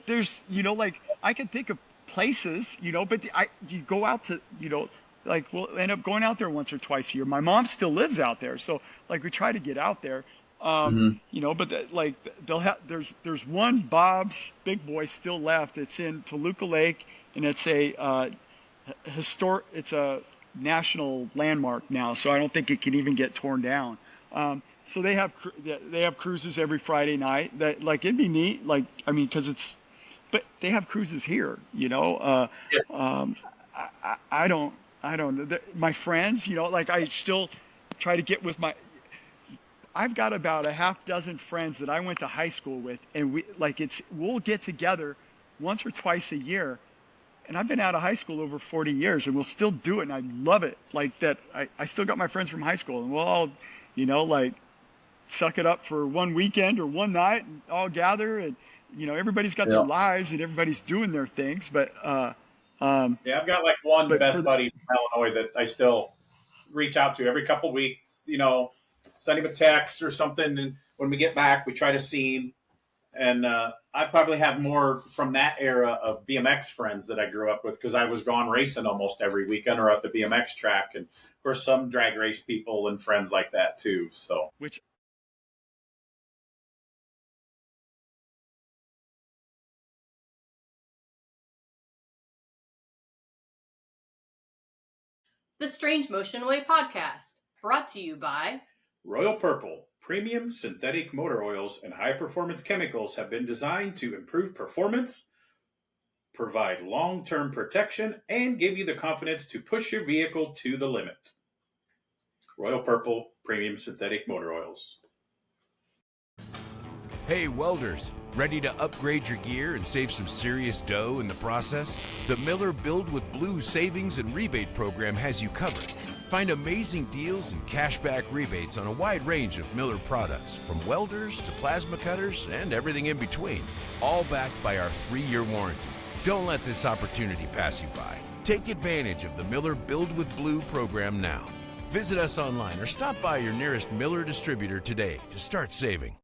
there's, you know, like I can think of places, you know, but you go out to, you know, like we'll end up going out there once or twice a year. My mom still lives out there, so like we try to get out there, you know. But like they'll have there's one Bob's Big Boy still left. It's in Toluca Lake, and it's a it's a national landmark now, so I don't think it can even get torn down. So they have cruises every Friday night. That like it'd be neat. Like I mean, because but they have cruises here, you know. I don't know. My friends, you know, like I still try to get with I've got about a half dozen friends that I went to high school with, and we'll get together once or twice a year. And I've been out of high school over 40 years, and we'll still do it. And I love it. Like that. I still got my friends from high school, and we'll all, you know, like suck it up for one weekend or one night and all gather. And, you know, everybody's got their lives and everybody's doing their things, but, Yeah, I've got like one best for buddy from Illinois that I still reach out to every couple of weeks. You know, send him a text or something, and when we get back, we try to see him. And I probably have more from that era of BMX friends that I grew up with because I was gone racing almost every weekend or at the BMX track, and of course some drag race people and friends like that too. So which The Strange Motion Way podcast, brought to you by Royal Purple. Premium synthetic motor oils and high-performance chemicals have been designed to improve performance, provide long-term protection, and give you the confidence to push your vehicle to the limit. Royal Purple Premium Synthetic Motor Oils. Hey welders, ready to upgrade your gear and save some serious dough in the process? The Miller Build with Blue Savings and Rebate Program has you covered. Find amazing deals and cashback rebates on a wide range of Miller products, from welders to plasma cutters and everything in between, all backed by our 3-year warranty. Don't let this opportunity pass you by. Take advantage of the Miller Build with Blue program now. Visit us online or stop by your nearest Miller distributor today to start saving.